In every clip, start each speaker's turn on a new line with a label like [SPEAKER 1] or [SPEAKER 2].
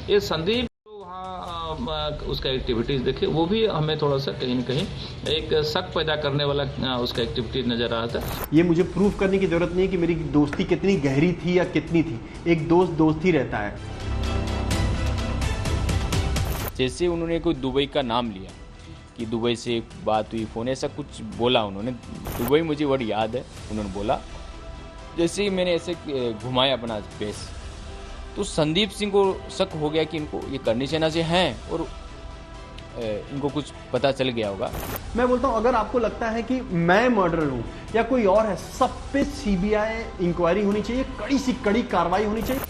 [SPEAKER 1] ये संदीप उसका एक्टिविटीज देखे, वो भी हमें थोड़ा सा कहीं न कहीं एक शक पैदा करने वाला उसका एक्टिविटी नजर आ रहा था।
[SPEAKER 2] ये मुझे प्रूव करने की जरूरत नहीं है कि मेरी दोस्ती कितनी गहरी थी या कितनी थी। एक दोस्त दोस्त ही रहता है।
[SPEAKER 3] जैसे उन्होंने कोई दुबई का नाम लिया कि दुबई से बात हुई, फ़ोन ऐसा कुछ बोला उन्होंने, दुबई मुझे वर्ड याद है, उन्होंने बोला। जैसे ही मैंने ऐसे घुमाया अपना फेस, तो संदीप सिंह को शक हो गया कि इनको ये करनी चाइना से हैं और इनको कुछ पता चल गया होगा।
[SPEAKER 2] मैं बोलता हूं, अगर आपको लगता है कि मैं मर्डरर हूं या कोई और है, सब पे सीबीआई इंक्वायरी होनी चाहिए, कड़ी से कड़ी कार्रवाई होनी चाहिए।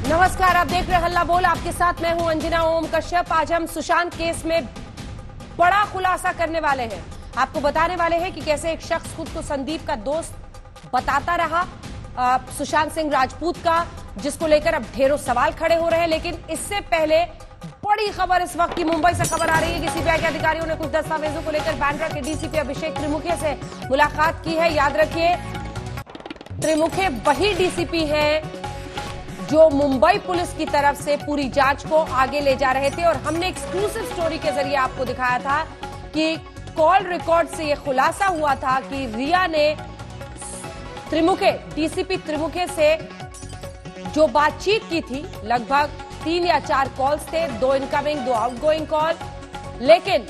[SPEAKER 4] नमस्कार, आप देख रहे हल्ला बोल। आपके साथ मैं हूं अंजना ओम कश्यप। आज हम सुशांत केस में बड़ा खुलासा करने वाले हैं। आपको बताने वाले हैं कि कैसे एक शख्स खुद को संदीप का दोस्त बताता रहा, सुशांत सिंह राजपूत का, जिसको लेकर अब ढेरों सवाल खड़े हो रहे हैं। लेकिन इससे पहले बड़ी खबर इस वक्त की मुंबई से खबर आ रही है कि सीबीआई के अधिकारियों ने कुछ दस्तावेजों को लेकर बांद्रा के डीसीपी अभिषेक त्रिमुखे से मुलाकात की है। याद रखिए, त्रिमुखे वही डीसीपी है जो मुंबई पुलिस की तरफ से पूरी जांच को आगे ले जा रहे थे। और हमने एक्सक्लूसिव स्टोरी के जरिए आपको दिखाया था कि कॉल रिकॉर्ड से यह खुलासा हुआ था कि रिया ने डीसीपी त्रिमुखे से जो बातचीत की थी, लगभग 3 या 4 कॉल्स थे, 2 इनकमिंग 2 आउटगोइंग कॉल, लेकिन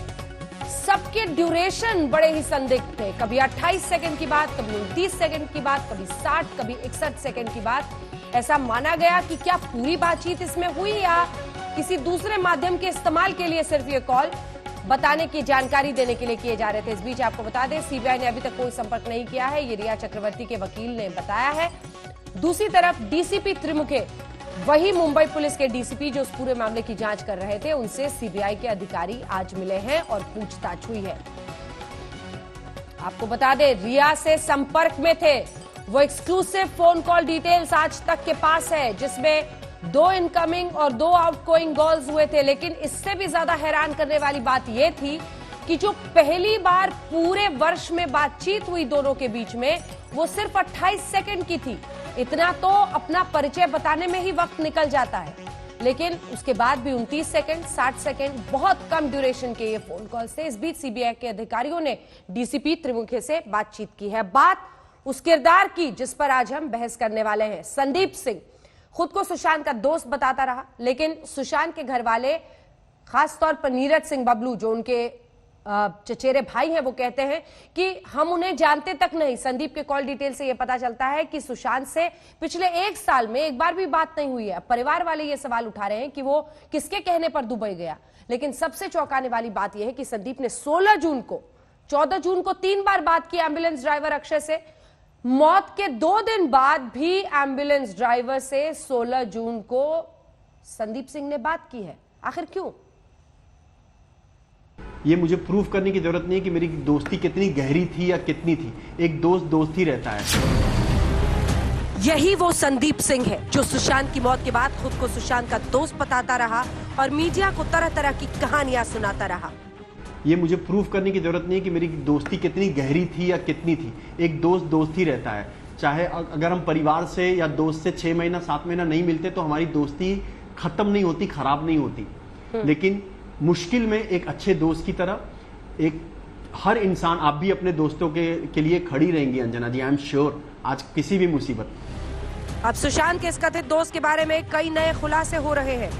[SPEAKER 4] सबके ड्यूरेशन बड़े ही संदिग्ध थे। कभी 28 सेकंड की बात, कभी 29 सेकंड की बात, कभी 60, कभी 61 सेकंड की बात। ऐसा माना गया कि क्या पूरी बातचीत इसमें हुई या किसी दूसरे माध्यम के इस्तेमाल के लिए सिर्फ ये कॉल बताने की, जानकारी देने के लिए किए जा रहे थे। इस बीच आपको बता दें, सीबीआई ने अभी तक कोई संपर्क नहीं किया है, ये रिया चक्रवर्ती के वकील ने बताया है। दूसरी तरफ डीसीपी त्रिमुखे वही मुंबई पुलिस के डीसीपी जो उस पूरे मामले की जांच कर रहे थे, उनसे सीबीआई के अधिकारी आज मिले हैं और पूछताछ हुई है। आपको बता दें, रिया से संपर्क में थे। वो एक्सक्लूसिव फोन कॉल डिटेल्स आज तक के पास है, जिसमें 2 इनकमिंग और 2 आउटगोइंग कॉल्स हुए थे। लेकिन इससे भी ज्यादा हैरान करने वाली बात यह थी कि जो पहली बार पूरे वर्ष में बातचीत हुई दोनों के बीच में, वो सिर्फ 28 सेकंड की थी। इतना तो अपना परिचय बताने में ही वक्त निकल जाता है, लेकिन उसके बाद भी 29 सेकंड, 60 सेकंड, बहुत कम ड्यूरेशन के ये फोन कॉल्स थे। इस बीच सीबीआई के अधिकारियों ने डीसीपी त्रिमुखे से बातचीत की है। बात उस किरदार की जिस पर आज हम बहस करने वाले हैं। संदीप सिंह खुद को सुशांत का दोस्त बताता रहा, लेकिन सुशांत के घर वाले, खासतौर पर नीरज सिंह बबलू जो उनके चचेरे भाई हैं, वो कहते हैं कि हम उन्हें जानते तक नहीं। संदीप के कॉल डिटेल से यह पता चलता है कि सुशांत से पिछले 1 साल में एक बार भी बात नहीं हुई है। परिवार वाले ये सवाल उठा रहे हैं कि वो किसके कहने पर दुबई गया। लेकिन सबसे चौंकाने वाली बात यह है कि संदीप ने 16 जून को, 14 जून को 3 बार बात की एम्बुलेंस ड्राइवर अक्षय से। मौत के 2 दिन बाद भी एम्बुलेंस ड्राइवर से 16 जून को संदीप सिंह ने बात की है। आखिर क्यों?
[SPEAKER 2] ये मुझे प्रूव करने की जरूरत नहीं है कि मेरी दोस्ती कितनी गहरी थी या कितनी थी। एक दोस्त दोस्त ही रहता है।
[SPEAKER 4] यही वो संदीप सिंह है जो सुशांत की मौत के बाद खुद को सुशांत का दोस्त बताता रहा और मीडिया को तरह तरह की कहानियां सुनाता रहा।
[SPEAKER 2] ये मुझे प्रूव करने की जरूरत नहीं है कि मेरी दोस्ती कितनी गहरी थी या कितनी थी। एक दोस्त दोस्त ही रहता है। चाहे अगर हम परिवार से या दोस्त से 6 महीना 7 महीना नहीं मिलते तो हमारी दोस्ती खत्म नहीं होती, खराब नहीं होती। लेकिन मुश्किल में एक अच्छे दोस्त की तरह एक हर इंसान, आप भी अपने दोस्तों के लिए खड़ी रहेंगी अंजना जी, आई एम श्योर, आज किसी भी मुसीबत।
[SPEAKER 4] अब सुशांत के इस कथित दोस्त के बारे में कई नए खुलासे हो रहे हैं।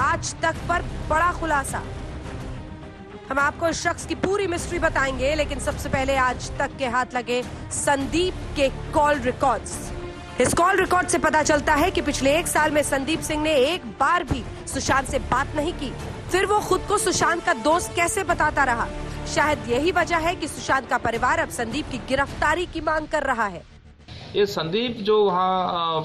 [SPEAKER 4] आज तक पर बड़ा खुलासा। हम आपको इस शख्स की पूरी मिस्ट्री बताएंगे, लेकिन सबसे पहले आज तक के हाथ लगे संदीप के कॉल रिकॉर्ड्स। इस कॉल रिकॉर्ड से पता चलता है कि पिछले 1 साल में संदीप सिंह ने एक बार भी सुशांत से बात नहीं की। फिर वो खुद को सुशांत का दोस्त कैसे बताता रहा? शायद यही वजह है कि सुशांत का परिवार अब संदीप की गिरफ्तारी की मांग कर रहा है।
[SPEAKER 1] ये संदीप जो वहाँ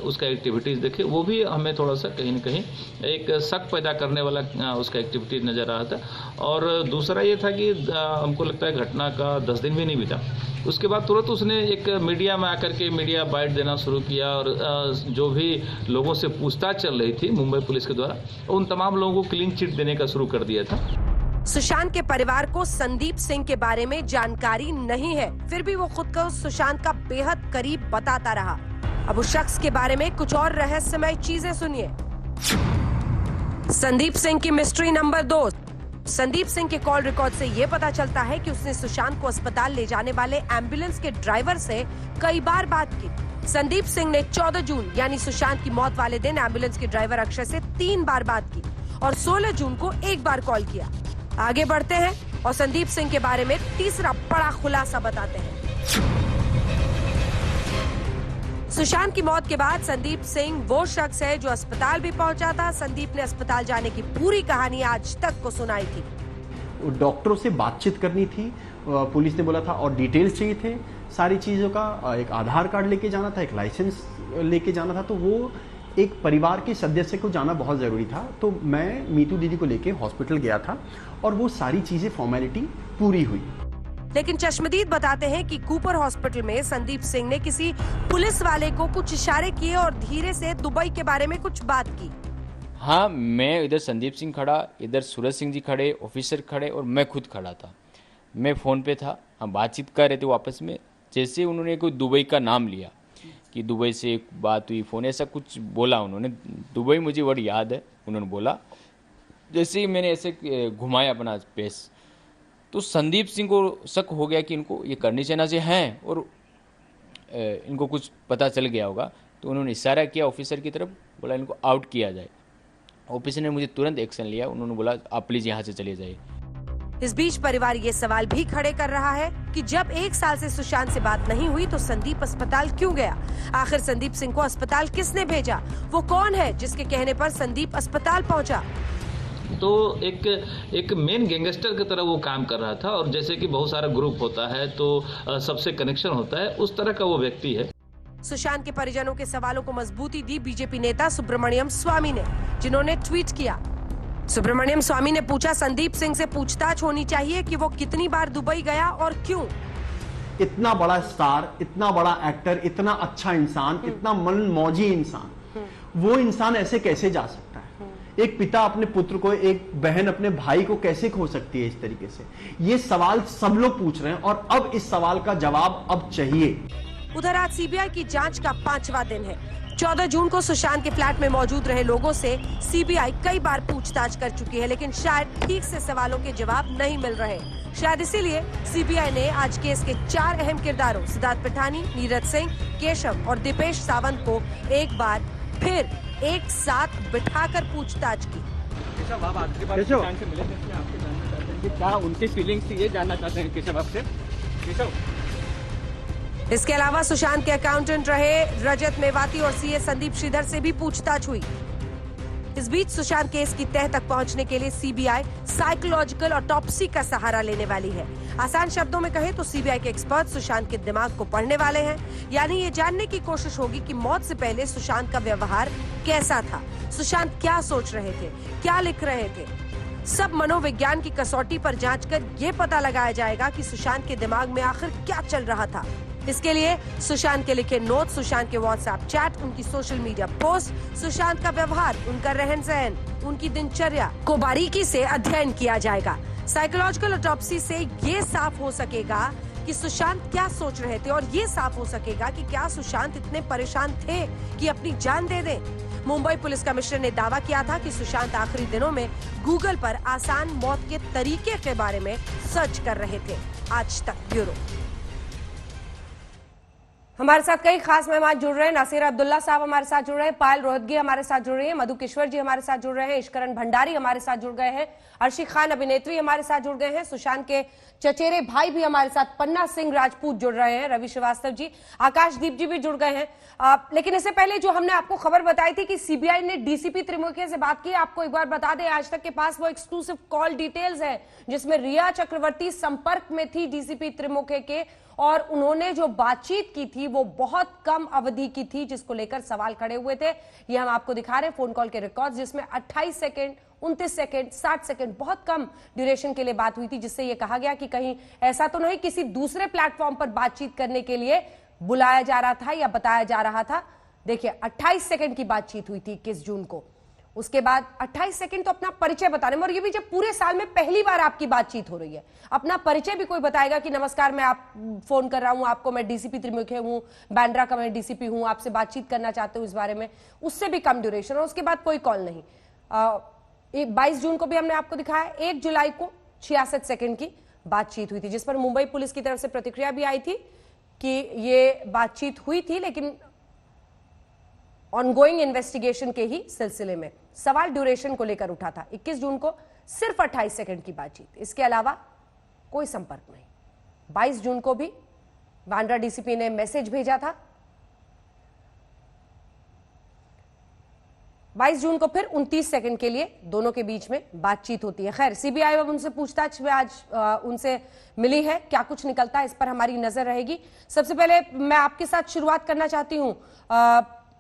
[SPEAKER 1] उसका एक्टिविटीज देखे वो भी हमें थोड़ा सा कहीं न कहीं एक शक पैदा करने वाला उसका एक्टिविटीज नजर आ रहा था। और दूसरा ये था कि हमको लगता है घटना का 10 दिन भी नहीं बीता, उसके बाद तुरंत उसने एक मीडिया में आकर के मीडिया बाइट देना शुरू किया और जो भी लोगों से पूछताछ चल रही थी मुंबई पुलिस के द्वारा, उन तमाम लोगों को क्लीन चिट देने का शुरू कर दिया था।
[SPEAKER 4] सुशांत के परिवार को संदीप सिंह के बारे में जानकारी नहीं है, फिर भी वो खुद को सुशांत का बेहद करीब बताता रहा। अब उस शख्स के बारे में कुछ और रहस्यमय चीजें सुनिए। संदीप सिंह की मिस्ट्री नंबर 2। संदीप सिंह के कॉल रिकॉर्ड से ये पता चलता है कि उसने सुशांत को अस्पताल ले जाने वाले एम्बुलेंस के ड्राइवर से कई बार बात की। संदीप सिंह ने 14 जून यानी सुशांत की मौत वाले दिन एम्बुलेंस के ड्राइवर अक्षय से 3 बार बात की और 16 जून को 1 बार कॉल किया। आगे बढ़ते हैं और संदीप सिंह के बारे में तीसरा बड़ा खुलासा बताते हैं। सुशांत की मौत के बाद संदीप सिंह वो शख्स है जो अस्पताल भी पहुंचा था। संदीप ने अस्पताल जाने की पूरी कहानी आज तक को सुनाई थी।
[SPEAKER 2] डॉक्टरों से बातचीत करनी थी, पुलिस ने बोला था, और डिटेल्स चाहिए थे सारी चीज़ों का। एक आधार कार्ड लेके जाना था, एक लाइसेंस लेके जाना था, तो वो एक परिवार के सदस्य को जाना बहुत ज़रूरी था। तो मैं मीतू दीदी को लेके हॉस्पिटल गया था और वो सारी चीज़ें फॉर्मेलिटी पूरी हुई।
[SPEAKER 4] लेकिन चश्मदीद बताते हैं कि कूपर हॉस्पिटल में संदीप सिंह ने किसी पुलिस वाले को कुछ इशारे किए और धीरे से दुबई के बारे में कुछ बात की।
[SPEAKER 3] हाँ, मैं इधर संदीप सिंह खड़ा, इधर सूरज सिंह जी खड़े, ऑफिसर खड़े और मैं खुद खड़ा था। मैं फ़ोन पे था, हम बातचीत कर रहे थे आपस में। जैसे उन्होंने कोई दुबई का नाम लिया कि दुबई से एक बात हुई, फ़ोन ऐसा कुछ बोला उन्होंने। दुबई मुझे वर्ड याद है, उन्होंने बोला। जैसे ही मैंने ऐसे घुमाया अपना पेश, तो संदीप सिंह को शक हो गया कि इनको ये करनी सेना से हैं और इनको कुछ पता चल गया होगा। तो उन्होंने इशारा किया ऑफिसर की तरफ, बोला इनको आउट किया जाए। ऑफिसर ने मुझे तुरंत एक्शन लिया, उन्होंने बोला आप प्लीज़ यहाँ से चले जाइए।
[SPEAKER 4] इस बीच परिवार ये सवाल भी खड़े कर रहा है कि जब 1 साल से सुशांत से बात नहीं हुई तो संदीप अस्पताल क्यों गया? आखिर संदीप सिंह को अस्पताल किसने भेजा? वो कौन है जिसके कहने पर संदीप अस्पताल पहुंचा?
[SPEAKER 1] तो एक मेन गैंगस्टर की तरह वो काम कर रहा था, और जैसे कि बहुत सारा ग्रुप होता है तो सबसे कनेक्शन होता है, उस तरह का वो व्यक्ति है।
[SPEAKER 4] सुशांत के परिजनों के सवालों को मजबूती दी बीजेपी नेता सुब्रमण्यम स्वामी ने, जिन्होंने ट्वीट किया। सुब्रमण्यम स्वामी ने पूछा, संदीप सिंह से पूछताछ होनी चाहिए कि वो कितनी बार दुबई गया और क्यों।
[SPEAKER 2] इतना बड़ा स्टार, इतना बड़ा एक्टर, इतना अच्छा इंसान, इतना मनमौजी इंसान, वो इंसान ऐसे कैसे जा सकता है? एक पिता अपने पुत्र को, एक बहन अपने भाई को कैसे खो सकती है इस तरीके से? ये सवाल सब लोग पूछ रहे हैं और अब इस सवाल का जवाब अब चाहिए।
[SPEAKER 4] उधर आज सीबीआई की जांच का 5वां दिन है। 14 जून को सुशांत के फ्लैट में मौजूद रहे लोगों से सीबीआई कई बार पूछताछ कर चुकी है, लेकिन शायद ठीक से सवालों के जवाब नहीं मिल रहे। शायद इसीलिए सीबीआई ने आज केस के 4 अहम किरदारों सिद्धार्थ पिठानी, नीरज सिंह, केशव और दीपेश सावंत को एक बार फिर एक साथ बिठाकर पूछताछ की।
[SPEAKER 5] केशव, आप आखिरी बार सुशांत से मिले थे, आपसे जानना चाहते हैं कि क्या उनकी फीलिंग्स थी, ये जानना चाहते हैं केशव आपसे। केशव,
[SPEAKER 4] इसके अलावा सुशांत के अकाउंटेंट रहे रजत मेवाती और सीए संदीप श्रीधर से भी पूछताछ हुई। इस बीच सुशांत केस की तह तक पहुंचने के लिए सीबीआई साइकोलॉजिकल ऑटोप्सी का सहारा लेने वाली है। आसान शब्दों में कहें तो सीबीआई के एक्सपर्ट सुशांत के दिमाग को पढ़ने वाले हैं, यानी ये जानने की कोशिश होगी कि मौत से पहले सुशांत का व्यवहार कैसा था, सुशांत क्या सोच रहे थे, क्या लिख रहे थे। सब मनोविज्ञान की कसौटी पर जांच कर ये पता लगाया जाएगा कि सुशांत के दिमाग में आखिर क्या चल रहा था। इसके लिए सुशांत के लिखे नोट, सुशांत के व्हाट्सएप चैट, उनकी सोशल मीडिया पोस्ट, सुशांत का व्यवहार, उनका रहन सहन, उनकी दिनचर्या को बारीकी से अध्ययन किया जाएगा। साइकोलॉजिकल ऑटोप्सी से ये साफ हो सकेगा कि सुशांत क्या सोच रहे थे और ये साफ हो सकेगा कि क्या सुशांत इतने परेशान थे कि अपनी जान दे दें। मुंबई पुलिस कमिश्नर ने दावा किया था कि सुशांत आखिरी दिनों में गूगल पर आसान मौत के तरीके के बारे में सर्च कर रहे थे। आज तक ब्यूरो। हमारे साथ कई खास मेहमान जुड़ रहे हैं। नासिर अब्दुल्ला साहब हमारे साथ जुड़ रहे हैं, पायल रोहतगी हमारे साथ जुड़ रही है, मधु किश्वर जी हमारे साथ जुड़ रहे हैं, इश्करण भंडारी हमारे साथ जुड़ गए हैं, अर्शी खान अभिनेत्री हमारे साथ जुड़ गए हैं, सुशांत के चचेरे भाई भी हमारे साथ पन्ना सिंह राजपूत जुड़ रहे हैं, रवि श्रीवास्तव जी, आकाशदीप जी भी जुड़ गए हैं। लेकिन इससे पहले जो हमने आपको खबर बताई थी कि सीबीआई ने डीसीपी त्रिमुखे से बात की, आपको एक बार बता दें आज तक के पास वो एक्सक्लूसिव कॉल डिटेल्स है जिसमें रिया चक्रवर्ती संपर्क में थी डीसीपी त्रिमुखे के और उन्होंने जो बातचीत की थी वो बहुत कम अवधि की थी, जिसको लेकर सवाल खड़े हुए थे। ये हम आपको दिखा रहे हैं फोन कॉल के रिकॉर्ड्स, जिसमें 28 सेकंड, 29 सेकंड, 60 सेकंड, बहुत कम ड्यूरेशन के लिए बात हुई थी, जिससे ये कहा गया कि कहीं ऐसा तो नहीं किसी दूसरे प्लेटफॉर्म पर बातचीत करने के लिए बुलाया जा रहा था या बताया जा रहा था। देखिए 28 सेकंड की बातचीत हुई थी 21 जून को। उसके बाद 28 सेकंड तो अपना परिचय बताने में, और ये भी जब पूरे साल में पहली बार आपकी बातचीत हो रही है, अपना परिचय भी कोई बताएगा कि नमस्कार मैं आप फोन कर रहा हूं आपको, मैं डीसीपी त्रिमुखे हूं, बांद्रा का मैं डीसीपी हूं, आपसे बातचीत करना चाहते हूं इस बारे में, उससे भी कम ड्यूरेशन। और उसके बाद कोई कॉल नहीं। 22 जून को भी हमने आपको दिखाया। 1 जुलाई को 66 सेकंड की बातचीत हुई थी, जिस पर मुंबई पुलिस की तरफ से प्रतिक्रिया भी आई थी कि ये बातचीत हुई थी लेकिन ऑनगोइंग इन्वेस्टिगेशन के ही सिलसिले में। सवाल ड्यूरेशन को लेकर उठा था। 21 जून को सिर्फ 28 सेकंड की बातचीत, इसके अलावा कोई संपर्क नहीं। 22 जून को भी बांद्रा डीसीपी ने मैसेज भेजा था। 22 जून को फिर 29 सेकंड के लिए दोनों के बीच में बातचीत होती है। खैर सीबीआई अब उनसे पूछताछ में आज उनसे मिली है, क्या कुछ निकलता है इस पर हमारी नजर रहेगी। सबसे पहले मैं आपके साथ शुरुआत करना चाहती हूं,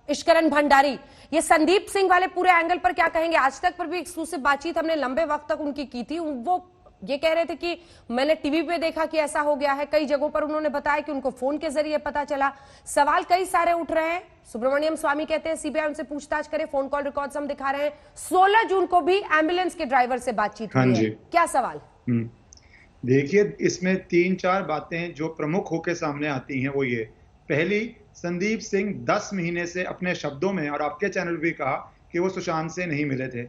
[SPEAKER 4] इश्करण भंडारी, ये संदीप सिंह वाले पूरे एंगल पर क्या कहेंगे? आज तक पर भी एक्सक्लूसिव बातचीत हमने लंबे वक्त तक उनकी की थी। वो ये कह रहे थे कि मैंने टीवी पे देखा कि ऐसा हो गया है, कई जगहों पर उन्होंने बताया कि उनको फोन के जरिए पता चला। सवाल कई सारे उठ रहे हैं। सुब्रमण्यम स्वामी कहते हैं सीबीआई उनसे पूछताछ करे, फोन कॉल रिकॉर्ड्स हम दिखा रहे हैं। 16 जून को भी एम्बुलेंस के ड्राइवर से बातचीत हुई है, क्या सवाल?
[SPEAKER 6] देखिए इसमें 3-4 बातें जो प्रमुख होकर सामने आती हैं वो ये। पहली, संदीप सिंह 10 महीने से अपने शब्दों में और आपके चैनल भी कहा कि वो सुशांत से नहीं मिले थे,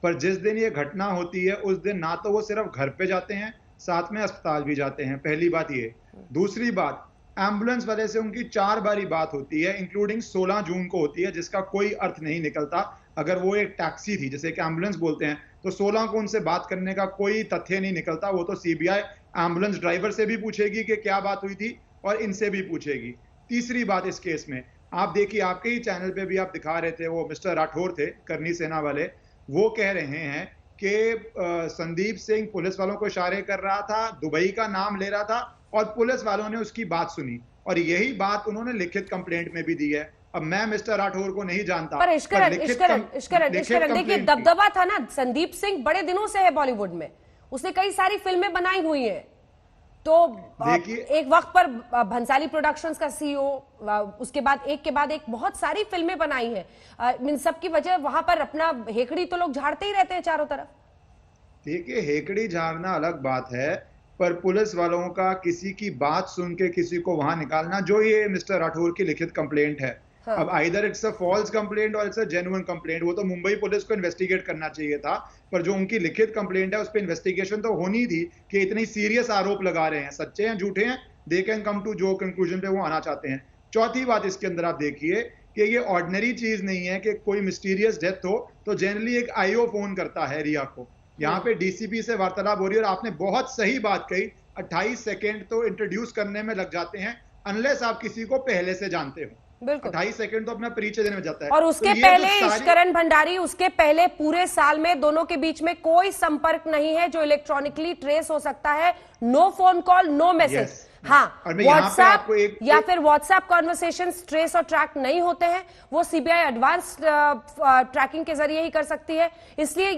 [SPEAKER 6] पर जिस दिन ये घटना होती है उस दिन ना तो वो सिर्फ घर पे जाते हैं, साथ में अस्पताल भी जाते हैं। पहली बात ये। दूसरी बात, एम्बुलेंस वाले से उनकी 4 बारी बात होती है, इंक्लूडिंग 16 जून को होती है, जिसका कोई अर्थ नहीं निकलता। अगर वो एक टैक्सी थी जिसे कि एम्बुलेंस बोलते हैं, तो 16 को उनसे बात करने का कोई तथ्य नहीं निकलता। वो तो सीबीआई एम्बुलेंस ड्राइवर से भी पूछेगी कि क्या बात हुई थी और इनसे भी पूछेगी। तीसरी बात इस केस में, आप देखिए आपके ही चैनल पे भी आप दिखा रहे थे, वो मिस्टर राठौर थे करनी सेना वाले, वो कह रहे हैं कि संदीप सिंह पुलिस वालों को इशारे कर रहा था, दुबई का नाम ले रहा था और पुलिस वालों ने उसकी बात सुनी, और यही बात उन्होंने लिखित कंप्लेंट में भी दी है। अब मैं मिस्टर राठौर को नहीं जानता,
[SPEAKER 4] पर इश्करण देखिए दबदबा था ना, संदीप सिंह बड़े दिनों से है बॉलीवुड में, उसने कई सारी फिल्में बनाई हुई हैं, तो एक वक्त पर भंसाली प्रोडक्शंस का सीईओ, उसके बाद एक बहुत सारी फिल्में बनाई हैं। इन सब की वजह वहां पर अपना हेकड़ी तो लोग झाड़ते ही रहते हैं चारों तरफ।
[SPEAKER 6] देखिए हेकड़ी झाड़ना अलग बात है, पर पुलिस वालों का किसी की बात सुन के किसी को वहां निकालना, जो ये मिस्टर राठौर की लिखित कंप्लेंट है, हाँ। अब either it's a false complaint और इट्स अ जेन्युइन कंप्लेंट, वो तो मुंबई पुलिस को इन्वेस्टिगेट करना चाहिए था, पर जो उनकी लिखित कंप्लेंट है उस पर इन्वेस्टिगेशन तो होनी थी कि इतनी सीरियस आरोप लगा रहे हैं, सच्चे हैं झूठे हैं, दे कैन कम टू जो कंक्लूजन पे वो आना चाहते हैं। चौथी बात इसके अंदर आप देखिए कि ये ऑर्डिनरी चीज नहीं है कि कोई मिस्टीरियस डेथ हो तो जनरली एक आईओ फोन करता है रिया को, यहाँ पे डीसीपी से वार्तालाप हो रही है, और आपने बहुत सही बात कही, 28 सेकेंड तो इंट्रोड्यूस करने में लग जाते हैं अनलेस आप किसी को पहले से जानते हो। 28 सेकंड तो अपना परिचय देने में जाता है।
[SPEAKER 4] और उसके तो पहले इश्करण भंडारी, उसके पहले पूरे साल में दोनों के बीच में कोई संपर्क नहीं है जो इलेक्ट्रॉनिकली ट्रेस हो सकता है। No phone call, no message. हाँ, व्हाट्सएप या फिर व्हाट्सएप कॉन्वर्सेशन ट्रेस और ट्रैक नहीं होते हैं, वो सीबीआई एडवांस ट्रैकिंग के जरिए ही कर सकती है। इसलिए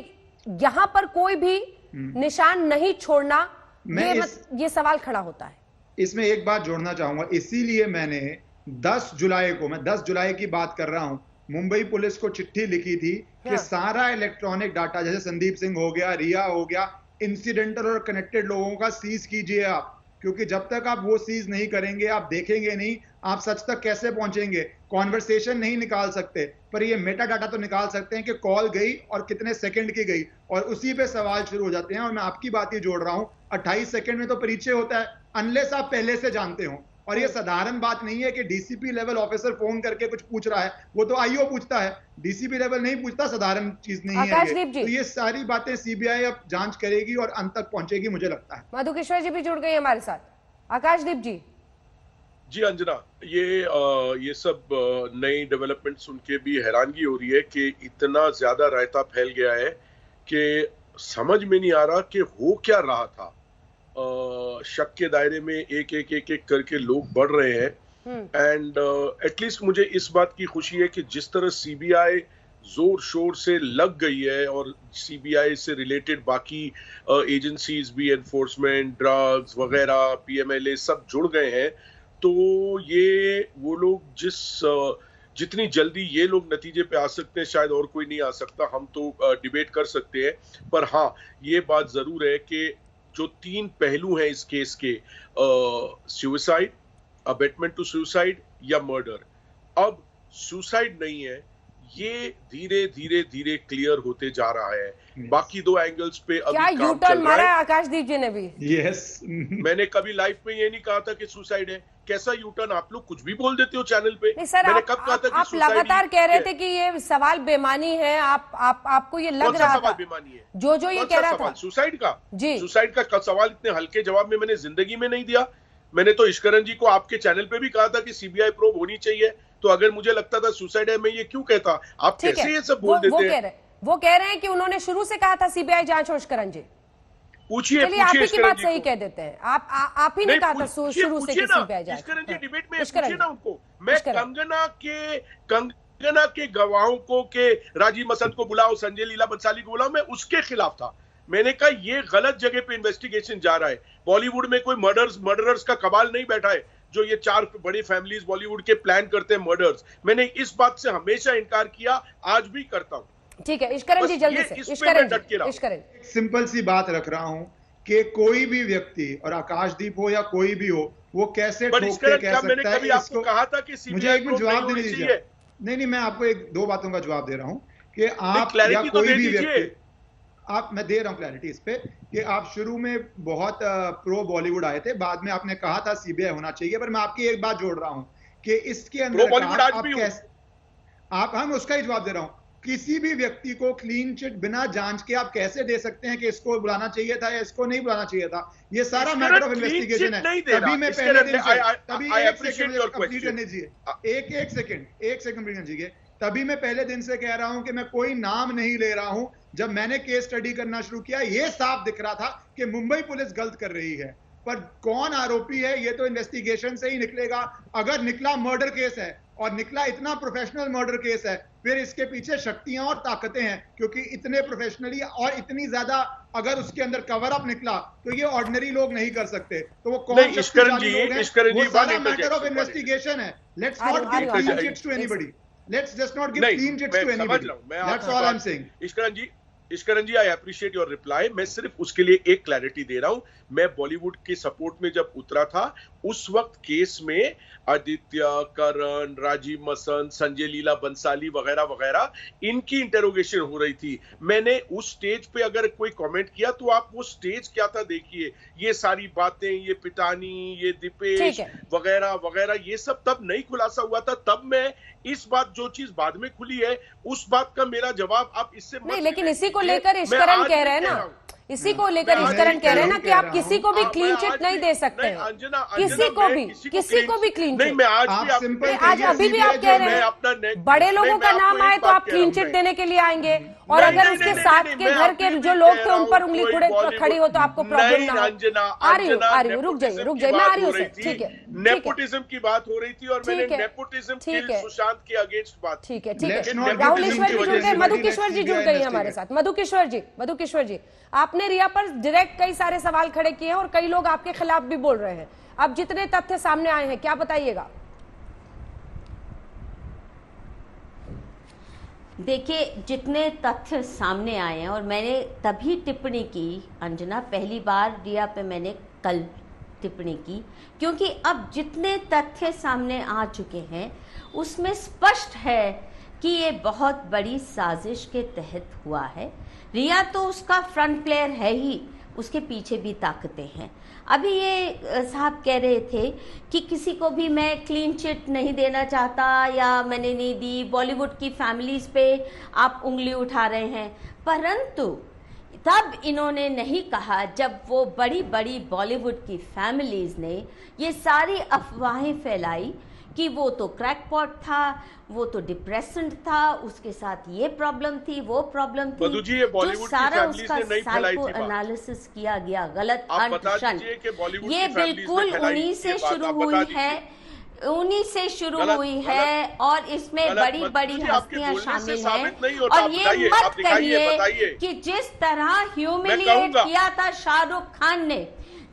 [SPEAKER 4] यहां पर कोई भी निशान नहीं छोड़ना, ये सवाल खड़ा होता है।
[SPEAKER 6] इसमें एक बात जोड़ना चाहूंगा, इसीलिए मैंने 10 जुलाई को, मैं 10 जुलाई की बात कर रहा हूं, मुंबई पुलिस को चिट्ठी लिखी थी कि सारा इलेक्ट्रॉनिक डाटा, जैसे संदीप सिंह हो गया, रिया हो गया, इंसिडेंटल और कनेक्टेड लोगों का सीज कीजिए आप, क्योंकि जब तक आप वो सीज नहीं करेंगे, आप देखेंगे नहीं, आप सच तक कैसे पहुंचेंगे? कॉन्वर्सेशन नहीं निकाल सकते, पर ये मेटा डाटा तो निकाल सकते हैं कि कॉल गई और कितने सेकंड की गई, और उसी पे सवाल शुरू हो जाते हैं। और मैं आपकी बात ही जोड़ रहा हूं, 28 सेकंड में तो परिचय होता है अनलेस आप पहले से जानते हो, और ये साधारण बात नहीं है कि डीसीपी लेवल ऑफिसर फोन करके कुछ पूछ रहा है, वो तो आईओ पूछता है, डीसीपी लेवल नहीं पूछता, साधारण चीज नहीं है ये। तो ये सारी बातें सीबीआई अब जांच करेगी और अंत तक पहुंचेगी, मुझे लगता है।
[SPEAKER 4] मधुकेश्वर जी भी जुड़ गए हमारे साथ। आकाशदीप जी।
[SPEAKER 7] जी अंजना, ये सब नई डेवलपमेंट सुन के भी हैरानगी हो रही है कि इतना ज्यादा रायता फैल गया है कि समझ में नहीं आ रहा कि हो क्या रहा था। शक के दायरे में एक एक एक एक करके लोग बढ़ रहे हैं। एंड एटलीस्ट मुझे इस बात की खुशी है कि जिस तरह सीबीआई जोर शोर से लग गई है और सीबीआई से रिलेटेड बाकी एजेंसीज भी, एनफोर्समेंट, ड्रग्स वगैरह, पीएमएलए सब जुड़ गए हैं, तो ये वो लोग जितनी जल्दी ये लोग नतीजे पे आ सकते हैं शायद और कोई नहीं आ सकता। हम तो डिबेट कर सकते हैं, पर हाँ ये बात जरूर है कि जो 3 पहलू हैं इस केस के, सुसाइड, अबेटमेंट टू सुसाइड या मर्डर, अब सुसाइड नहीं है, ये धीरे धीरे धीरे क्लियर होते जा रहा है। बाकी 2 एंगल्स पे अभी
[SPEAKER 4] क्या
[SPEAKER 7] काम
[SPEAKER 4] यूटर्न
[SPEAKER 7] चल
[SPEAKER 4] मारा
[SPEAKER 7] रहा
[SPEAKER 4] है
[SPEAKER 7] है।
[SPEAKER 4] आकाशदीप जी ने भी?
[SPEAKER 6] यस
[SPEAKER 7] मैंने कभी लाइफ में ये नहीं कहा था कि सुसाइड है। कैसा यूटर्न, आप लोग कुछ भी बोल देते हो चैनल पे।
[SPEAKER 4] नहीं सर,
[SPEAKER 7] मैंने कब कहा था कि
[SPEAKER 4] आप
[SPEAKER 7] सुसाइड
[SPEAKER 4] लगातार कह रहे
[SPEAKER 7] है?
[SPEAKER 4] थे कि ये सवाल बेमानी है, आपको ये लग
[SPEAKER 7] कौन सा
[SPEAKER 4] रहा
[SPEAKER 7] सवाल
[SPEAKER 4] था
[SPEAKER 7] बेमानी है?
[SPEAKER 4] जो ये
[SPEAKER 7] कौन
[SPEAKER 4] कह
[SPEAKER 7] सा
[SPEAKER 4] रहा
[SPEAKER 7] सवाल?
[SPEAKER 4] था
[SPEAKER 7] सुसाइड का?
[SPEAKER 4] जी।
[SPEAKER 7] सुसाइड का सवाल इतने हल्के जवाब में मैंने जिंदगी में नहीं दिया। मैंने तो इश्करन जी को आपके चैनल पे भी कहा था कि सीबीआई प्रोब होनी चाहिए, तो अगर मुझे लगता था सुसाइड है, मैं ये क्यों कहता? आप
[SPEAKER 4] ठीक
[SPEAKER 7] कैसे
[SPEAKER 4] है,
[SPEAKER 7] ये सब बोल देते हैं?
[SPEAKER 4] वो कह रहे हैं कि उन्होंने शुरू से कहा था सीबीआई जांच हो। इश्करन जी
[SPEAKER 7] पूछिए,
[SPEAKER 4] चलिए आप ही की
[SPEAKER 7] इश्करन
[SPEAKER 4] बात
[SPEAKER 7] जी
[SPEAKER 4] सही
[SPEAKER 7] को।
[SPEAKER 4] कह देते हैं। आप ही ने कहा था शुरू से कि सीबीआई जांच।
[SPEAKER 7] इश्करन जी डिबेट में
[SPEAKER 4] इश्करन
[SPEAKER 7] पूछिए ना
[SPEAKER 4] जी।
[SPEAKER 7] उनको। मैं
[SPEAKER 4] इश्करन।
[SPEAKER 7] कंगना के गवाहों को के राजीव मसंद को बुलाओ, संजय लीला बंसाली को बुलाओ, मैं उसके खिलाफ था। मैंने कहा ये गलत जगह पे इन्वेस्टिगेशन जा रहा है। बॉलीवुड में कोई मर्डरर्स का कबाल नहीं बैठा है जो ये 4 बड़ी फैमिलीज बॉलीवुड के प्लान करते हैं मर्डर्स। मैंने इस बात से हमेशा इनकार किया, आज भी करता हूं।
[SPEAKER 4] ठीक है इश्करन जी, जल्दी से इश्करन।
[SPEAKER 6] सिंपल सी बात रख रहा हूं कि कोई भी व्यक्ति, और आकाशदीप हो या कोई भी हो, वो कैसे ठोक के कह सकता है
[SPEAKER 7] आपको कहा था कि
[SPEAKER 6] मुझे एक मिनट जवाब देने दीजिए। नहीं, मैं आपको 2 बातों का जवाब दे रहा हूं कि आप या कोई भी व्यक्ति, मैं दे रहा हूं क्लैरिटी इस पे कि आप शुरू में बहुत प्रो बॉलीवुड आए थे, बाद में आपने कहा था सीबीआई होना चाहिए, पर मैं आपकी एक बात जोड़ रहा हूं कि इसके अंदर आप हम उसका ही जवाब दे रहा हूं। किसी भी व्यक्ति को क्लीन चिट बिना जांच के आप कैसे दे सकते हैं कि इसको बुलाना चाहिए था या इसको नहीं बुलाना चाहिए था? ये सारा मैटर ऑफ इन्वेस्टिगेशन है। तभी मैं पहले दिन से, तभी एक सेकंड दीजिए, तभी मैं पहले दिन से कह रहा हूं कि मैं कोई नाम नहीं ले रहा हूं। जब मैंने केस स्टडी करना शुरू किया, ये साफ दिख रहा था कि मुंबई पुलिस गलत कर रही है, पर कौन आरोपी है ये तो इन्वेस्टिगेशन से ही निकलेगा। अगर निकला मर्डर केस है और निकला इतना प्रोफेशनल मर्डर केस है, फिर इसके पीछे शक्तियां और ताकतें हैं, क्योंकि इतने प्रोफेशनली और इतनी ज्यादा अगर उसके अंदर कवर अप निकला तो ये ऑर्डिनरी लोग नहीं कर सकते। तो वो कौन शक्तिशाली लोग हैं? वो सारा मैटर ऑफ इन्वेस्टिगेशन है। Let's not give clean chits to anybody. Let's just not give clean chits to anybody. That's all I'm saying.
[SPEAKER 7] Ishkaran ji, I appreciate your reply. मैं सिर्फ उसके लिए एक क्लैरिटी दे रहा हूं। मैं बॉलीवुड के सपोर्ट में जब उतरा था, उस वक्त केस में आदित्य, करण, राजीव मसंद, संजय लीला बंसाली वगैरह वगैरह इनकी इंटेरोगेशन हो रही थी। मैंने उस स्टेज पे अगर कोई कमेंट किया तो आप वो स्टेज क्या था देखिए। ये सारी बातें, ये पिटानी, ये दीपेश वगैरह वगैरह, ये सब तब नहीं खुलासा हुआ था। तब मैं इस बात, जो चीज बाद में खुली है, उस बात का मेरा जवाब आप इससे
[SPEAKER 4] नहीं, लेकिन इसी को लेकर इश्करन कह रहे हैं ना, इसी को लेकर इश्करन कह रहे हैं ना कि आप किसी को भी क्लीन चिट नहीं दे सकते हैं, किसी को भी क्लीन चिट।
[SPEAKER 7] मैं आज
[SPEAKER 4] अभी भी आप कह रहे हैं बड़े लोगों का नाम आए तो आप क्लीन चिट देने के लिए आएंगे, और अगर उसके साथ के घर के जो लोग थे उन पर उंगली खड़ी हो तो आपको प्रॉब्लम ना हो। आ रही हूँ, रुक जाइए, मैं आ रही हूँ सर। ठीक है,
[SPEAKER 7] नेपोटिज्म की बात हो रही थी और मैंने नेपोटिज्म की सुशांत के अगेंस्ट बात।
[SPEAKER 4] ठीक है। राहुल ईश्वर जी जुड़ गए, मधुकिश्वर जी जुड़ गई हमारे साथ। मधुकिश्वर जी, आपने रिया पर डायरेक्ट कई सारे सवाल खड़े किए हैं और कई लोग आपके खिलाफ भी बोल रहे हैं। अब जितने तथ्य सामने आए हैं, क्या बताइएगा?
[SPEAKER 8] देखिए, जितने तथ्य सामने आए हैं, और मैंने तभी टिप्पणी की अंजना, पहली बार रिया पे मैंने कल टिप्पणी की, क्योंकि अब जितने तथ्य सामने आ चुके हैं उसमें स्पष्ट है कि ये बहुत बड़ी साजिश के तहत हुआ है। रिया तो उसका फ्रंट प्लेयर है ही, उसके पीछे भी ताकतें हैं। अभी ये साहब कह रहे थे कि किसी को भी मैं क्लीन चिट नहीं देना चाहता या मैंने नहीं दी, बॉलीवुड की फैमिलीज पे आप उंगली उठा रहे हैं, परंतु तब इन्होंने नहीं कहा जब वो बड़ी बड़ी बॉलीवुड की फैमिलीज ने ये सारी अफवाहें फैलाई कि वो तो क्रैकपॉट था, वो तो डिप्रेसेंट था, उसके साथ ये प्रॉब्लम थी, वो प्रॉब्लम थी।
[SPEAKER 7] मधु जी, ये बॉलीवुड की
[SPEAKER 8] सारा
[SPEAKER 7] फैमिलीज
[SPEAKER 8] उसका
[SPEAKER 7] ने नहीं फैलाई थी
[SPEAKER 8] साइको एनालिसिस किया गया, गलत
[SPEAKER 7] आप बता
[SPEAKER 8] अंशन,
[SPEAKER 7] दीजिए कि बॉलीवुड
[SPEAKER 8] ये
[SPEAKER 7] की फैमिलीज ने
[SPEAKER 8] बिल्कुल
[SPEAKER 7] फैलाई
[SPEAKER 8] उन्हीं
[SPEAKER 7] ये
[SPEAKER 8] से
[SPEAKER 7] बात,
[SPEAKER 8] शुरू
[SPEAKER 7] आप बता
[SPEAKER 8] हुई
[SPEAKER 7] दीजिए।
[SPEAKER 8] है, उन्हीं से शुरू
[SPEAKER 7] गलत-
[SPEAKER 8] हुई
[SPEAKER 7] गलत-
[SPEAKER 8] है और इसमें
[SPEAKER 7] गलत
[SPEAKER 8] बड़ी
[SPEAKER 7] मत
[SPEAKER 8] बड़ी
[SPEAKER 7] कीजिए, आपके
[SPEAKER 8] हस्तियां
[SPEAKER 7] बोलने से
[SPEAKER 8] शामिल
[SPEAKER 7] साबित नहीं
[SPEAKER 8] हैं।
[SPEAKER 7] होता।
[SPEAKER 8] और
[SPEAKER 7] आप
[SPEAKER 8] ये
[SPEAKER 7] दिखाइए,
[SPEAKER 8] मत
[SPEAKER 7] आप दिखाइए,
[SPEAKER 8] कहिए
[SPEAKER 7] बताइए।
[SPEAKER 8] कि जिस तरह ह्यूमिलिएट
[SPEAKER 7] कहूंगा।
[SPEAKER 8] किया था शाहरुख खान ने,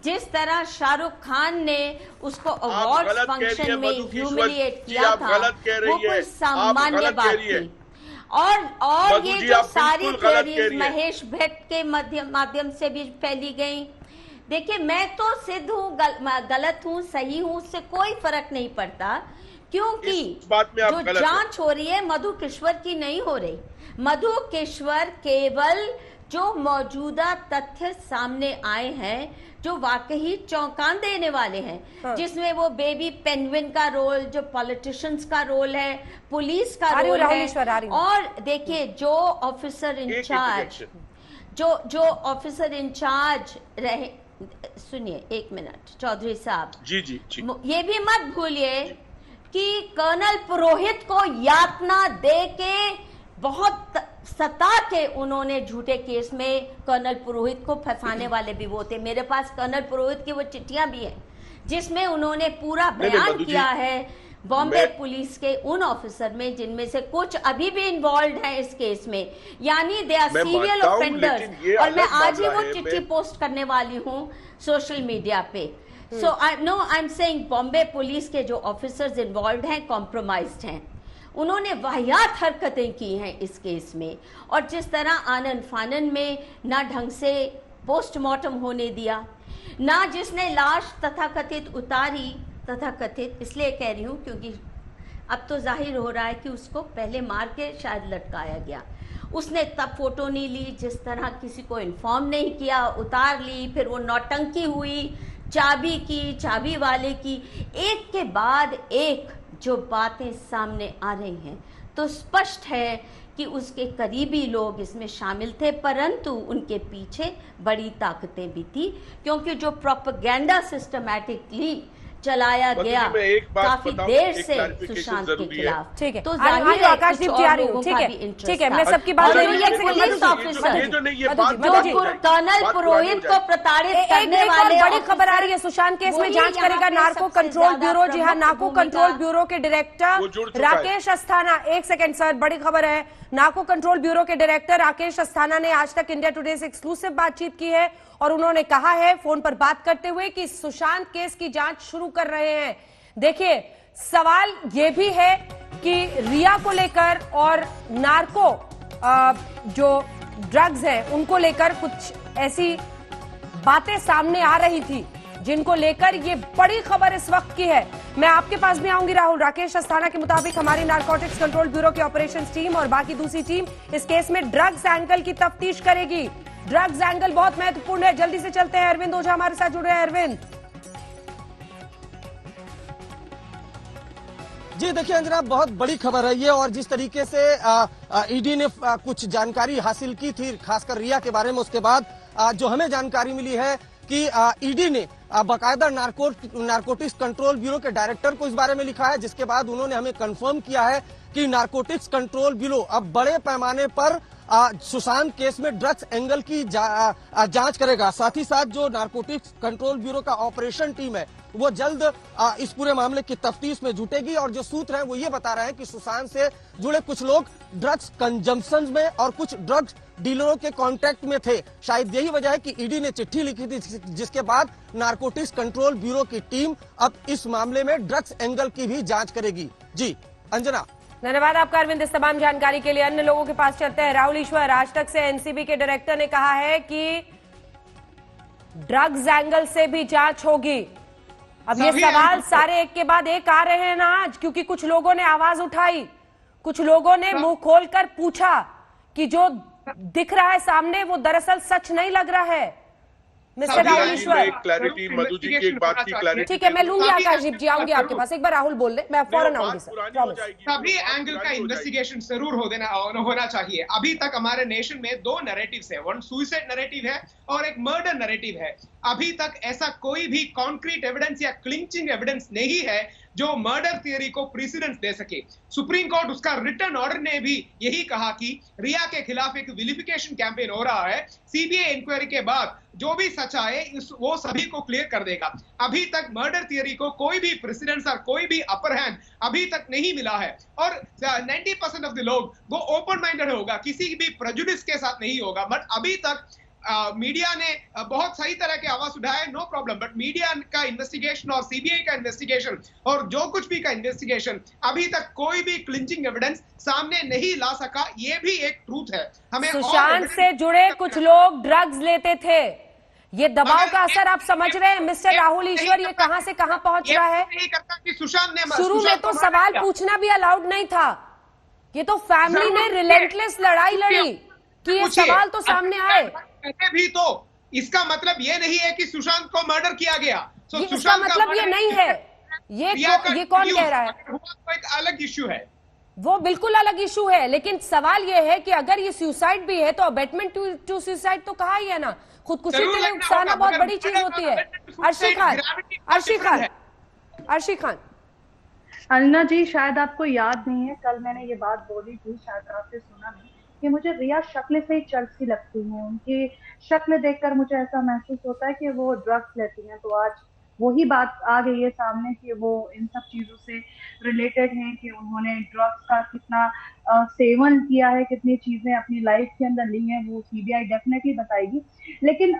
[SPEAKER 8] जिस तरह शाहरुख खान ने उसको अवार्ड
[SPEAKER 7] गलत कह रही
[SPEAKER 8] फंक्शन
[SPEAKER 7] है
[SPEAKER 8] में
[SPEAKER 7] मधु किश्वर
[SPEAKER 8] ह्यूमिलिएट
[SPEAKER 7] जी,
[SPEAKER 8] किया
[SPEAKER 7] आप
[SPEAKER 8] था,
[SPEAKER 7] गलत कह रही
[SPEAKER 8] वो
[SPEAKER 7] है।
[SPEAKER 8] कोई
[SPEAKER 7] आप
[SPEAKER 8] सामान्य
[SPEAKER 7] गलत कह
[SPEAKER 8] बात
[SPEAKER 7] रही है।
[SPEAKER 8] थी। और
[SPEAKER 7] मधु
[SPEAKER 8] ये
[SPEAKER 7] जी,
[SPEAKER 8] जो
[SPEAKER 7] आप
[SPEAKER 8] सारी
[SPEAKER 7] बिल्कुल गलत कह
[SPEAKER 8] थ्योरीज
[SPEAKER 7] रही है।
[SPEAKER 8] महेश भट्ट के माध्यम से भी फैली गई। देखिए, मैं तो सिद्ध हूँ, गलत हूँ, सही हूँ, उससे कोई फर्क नहीं पड़ता, क्योंकि
[SPEAKER 7] इस बात में आप
[SPEAKER 8] जो
[SPEAKER 7] गलत
[SPEAKER 8] जांच हो रही है मधु किश्वर की नहीं हो रही। मधु किश्वर केवल जो मौजूदा तथ्य सामने आए हैं, जो वाकई चौंकान देने वाले हैं, जिसमें वो बेबी पेंगुइन का रोल, जो पॉलिटिशियंस का रोल है, पुलिस का रोल है, और देखिए जो ऑफिसर इंचार्ज, जो ऑफिसर इंचार्ज रहे, सुनिए एक मिनट चौधरी साहब
[SPEAKER 7] जी जी जी,
[SPEAKER 8] ये भी मत भूलिए कि कर्नल पुरोहित को यातना दे के बहुत सता के उन्होंने झूठे केस में कर्नल पुरोहित को फंसाने वाले भी वो थे। मेरे पास कर्नल पुरोहित की वो चिट्ठियां भी हैं जिसमें उन्होंने पूरा बयान किया है बॉम्बे पुलिस के उन ऑफिसर में, जिनमें से कुछ अभी भी इन्वॉल्व हैं इस केस में, यानी दे आर सीरियल ऑफेंडर्स। और मैं आज ही वो चिट्ठी पोस्ट करने वाली हूँ सोशल मीडिया पे। So I am saying Bombay police के जो ऑफिसर्स इन्वॉल्व हैं कॉम्प्रोमाइज्ड हैं, उन्होंने वाहियात हरकतें की हैं इस केस में। और जिस तरह आनन फानन में ना ढंग से पोस्टमार्टम होने दिया, ना जिसने लाश तथाकथित उतारी, तथाकथित इसलिए कह रही हूँ क्योंकि अब तो जाहिर हो रहा है कि उसको पहले मार के शायद लटकाया गया, उसने तब फोटो नहीं ली, जिस तरह किसी को इन्फॉर्म नहीं किया, उतार ली, फिर वो नौटंकी हुई चाबी की, चाबी वाले की, एक के बाद एक जो बातें सामने आ रही हैं, तो स्पष्ट है कि उसके करीबी लोग इसमें शामिल थे, परंतु उनके पीछे बड़ी ताकतें भी थी, क्योंकि जो प्रोपेगेंडा सिस्टमैटिकली चलाया गया काफी देर से सुशांत के खिलाफ।
[SPEAKER 4] ठीक है,
[SPEAKER 8] तो जाहिर है
[SPEAKER 4] आकाशदीप जी आ रही हूँ। ठीक है, मैं सबकी बात
[SPEAKER 8] पुलिस ऑफिसर जो कर्नल पुरोहित को प्रताड़ित करने वाले,
[SPEAKER 4] बड़ी खबर आ रही है सुशांत केस में जांच करेगा नार्को कंट्रोल ब्यूरो। जी हाँ, नार्को कंट्रोल ब्यूरो के डायरेक्टर राकेश अस्थाना, एक सेकंड सर, बड़ी खबर है, नार्को कंट्रोल ब्यूरो के डायरेक्टर राकेश अस्थाना ने आज तक इंडिया टुडे से एक्सक्लूसिव बातचीत की है और उन्होंने कहा है फोन पर बात करते हुए कि सुशांत केस की जांच शुरू कर रहे हैं। देखिए, सवाल यह भी है कि रिया को लेकर और नार्को जो ड्रग्स हैं उनको लेकर कुछ ऐसी बातें सामने आ रही थी जिनको लेकर ये बड़ी खबर इस वक्त की है। मैं आपके पास भी आऊंगी राहुल। राकेश अस्थाना के मुताबिक हमारी नारकोटिक्स कंट्रोल ब्यूरो की ऑपरेशंस टीम और बाकी दूसरी टीम इस केस में ड्रग्स एंगल की तफ्तीश करेगी। ड्रग्स एंगल बहुत महत्वपूर्ण है। जल्दी से चलते हैं, अरविंद ओझा हमारे साथ जुड़े हैं। अरविंद
[SPEAKER 9] जी देखिए अंजना, बहुत बड़ी खबर है ये, और जिस तरीके से ईडी ने कुछ जानकारी हासिल की थी खासकर रिया के बारे में, उसके बाद जो हमें जानकारी मिली है कि ईडी ने बाकायदा नारकोटिक्स कंट्रोल ब्यूरो के डायरेक्टर को इस बारे में लिखा है, जिसके बाद उन्होंने हमें कंफर्म किया है कि नारकोटिक्स कंट्रोल ब्यूरो अब बड़े पैमाने पर सुशांत केस में ड्रग्स एंगल की जांच करेगा। साथ ही साथ जो नारकोटिक्स कंट्रोल ब्यूरो का ऑपरेशन टीम है वो जल्द इस पूरे मामले की तफ्तीश में जुटेगी। और जो सूत्र हैं वो ये बता रहे हैं कि सुशांत से जुड़े कुछ लोग ड्रग्स कंजम्पशन में और कुछ ड्रग्स डीलरों के कांटेक्ट में थे। शायद यही वजह है कि ईडी ने चिट्ठी लिखी थी, जिसके बाद नारकोटिक्स कंट्रोल ब्यूरो की टीम अब इस मामले में ड्रग्स एंगल की भी जांच करेगी। जी अंजना,
[SPEAKER 4] धन्यवाद आपका अरविंद इस तमाम जानकारी के लिए। अन्य लोगों के पास चलते हैं। राहुल ईश्वर, आज तक से एनसीबी के डायरेक्टर ने कहा है कि ड्रग्स एंगल से भी जांच होगी। अब ये सवाल सारे एक के बाद एक आ रहे हैं ना आज, क्योंकि कुछ लोगों ने आवाज उठाई, कुछ लोगों ने मुंह खोलकर पूछा कि जो दिख रहा है सामने वो दरअसल सच नहीं लग रहा है। मिस्टर राहुल ईश्वर,
[SPEAKER 7] क्लैरिटी मधु जी की एक बात की क्लैरिटी।
[SPEAKER 4] ठीक है, मैं लूंगी आकाशदीप जी, आऊंगी आपके पास। एक बार राहुल बोल ले, मैं फौरन आऊंगी सर, प्रॉमिस।
[SPEAKER 10] सभी एंगल का इन्वेस्टिगेशन जरूर होना चाहिए। अभी तक हमारे नेशन में दो नैरेटिव्स है, वन सुसाइड नैरेटिव है और एक मर्डर नैरेटिव है। अभी तक ऐसा कोई भी कॉन्क्रीट एविडेंस या क्लिंचिंग एविडेंस नहीं है जो मर्डर थियरी को प्रेसिडेंस दे सके। सुप्रीम कोर्ट उसका रिटर्न ऑर्डर ने भी यही कहा कि रिया के खिलाफ एक विलिफिकेशन कैंपेन हो रहा है, सीबीआई इंक्वायरी के बाद जो भी सच आए वो सभी को क्लियर कर देगा। अभी तक मर्डर थियरी को कोई भी प्रेसिडेंस और कोई भी अपर हैंड अभी तक नहीं मिला है, और 90% ऑफ द लोग वो ओपन माइंडेड होगा, किसी भी प्रेजुडिस के साथ नहीं होगा। बट अभी तक मीडिया ने बहुत सही तरह के आवाज उठाए, नो प्रॉब्लम, बट मीडिया का इन्वेस्टिगेशन और सीबीआई का इन्वेस्टिगेशन और जो कुछ भी का इन्वेस्टिगेशन अभी तक कोई भी क्लिंचिंग एविडेंस सामने नहीं ला सका। ये भी एक ट्रूथ है। हमें
[SPEAKER 4] सुशांत से जुड़े कुछ लोग ड्रग्स लेते थे, ये दबाव का असर आप समझ रहे हैं मिस्टर राहुल ईश्वर, ये कहां से कहां पहुंच रहा है? शुरू में तो सवाल पूछना भी अलाउड नहीं था, ये तो फैमिली ने रिलेंटलेस लड़ाई लड़ी कि ये सवाल तो सामने आए।
[SPEAKER 10] भी तो इसका मतलब ये नहीं है कि सुशांत को मर्डर किया गया।
[SPEAKER 4] इसका मतलब ये नहीं है, ये कौन कह रहा है?
[SPEAKER 10] वो एक अलग इश्यू है,
[SPEAKER 4] वो बिल्कुल अलग इशू है, लेकिन सवाल ये है कि अगर ये सुसाइड भी है तो अबेटमेंट टू सुसाइड तो कहा ही है ना, खुदकुशी के लिए उकसाना बहुत बड़ी चीज होती है। अर्शी खान
[SPEAKER 11] अन्ना जी, शायद आपको याद नहीं है, कल मैंने ये बात बोली थी, शायद आपने सुना नहीं, कि मुझे रिया शक्ल से ही चर्ची लगती हैं। उनकी शक्ल देखकर मुझे ऐसा महसूस होता है कि वो ड्रग्स लेती हैं। तो आज वही बात आ गई है सामने कि वो इन सब चीजों से रिलेटेड हैं, कि उन्होंने ड्रग्स का कितना सेवन किया है, कितनी चीजें अपनी लाइफ के अंदर ली हैं, वो सीबीआई डेफिनेटली बताएगी। लेकिन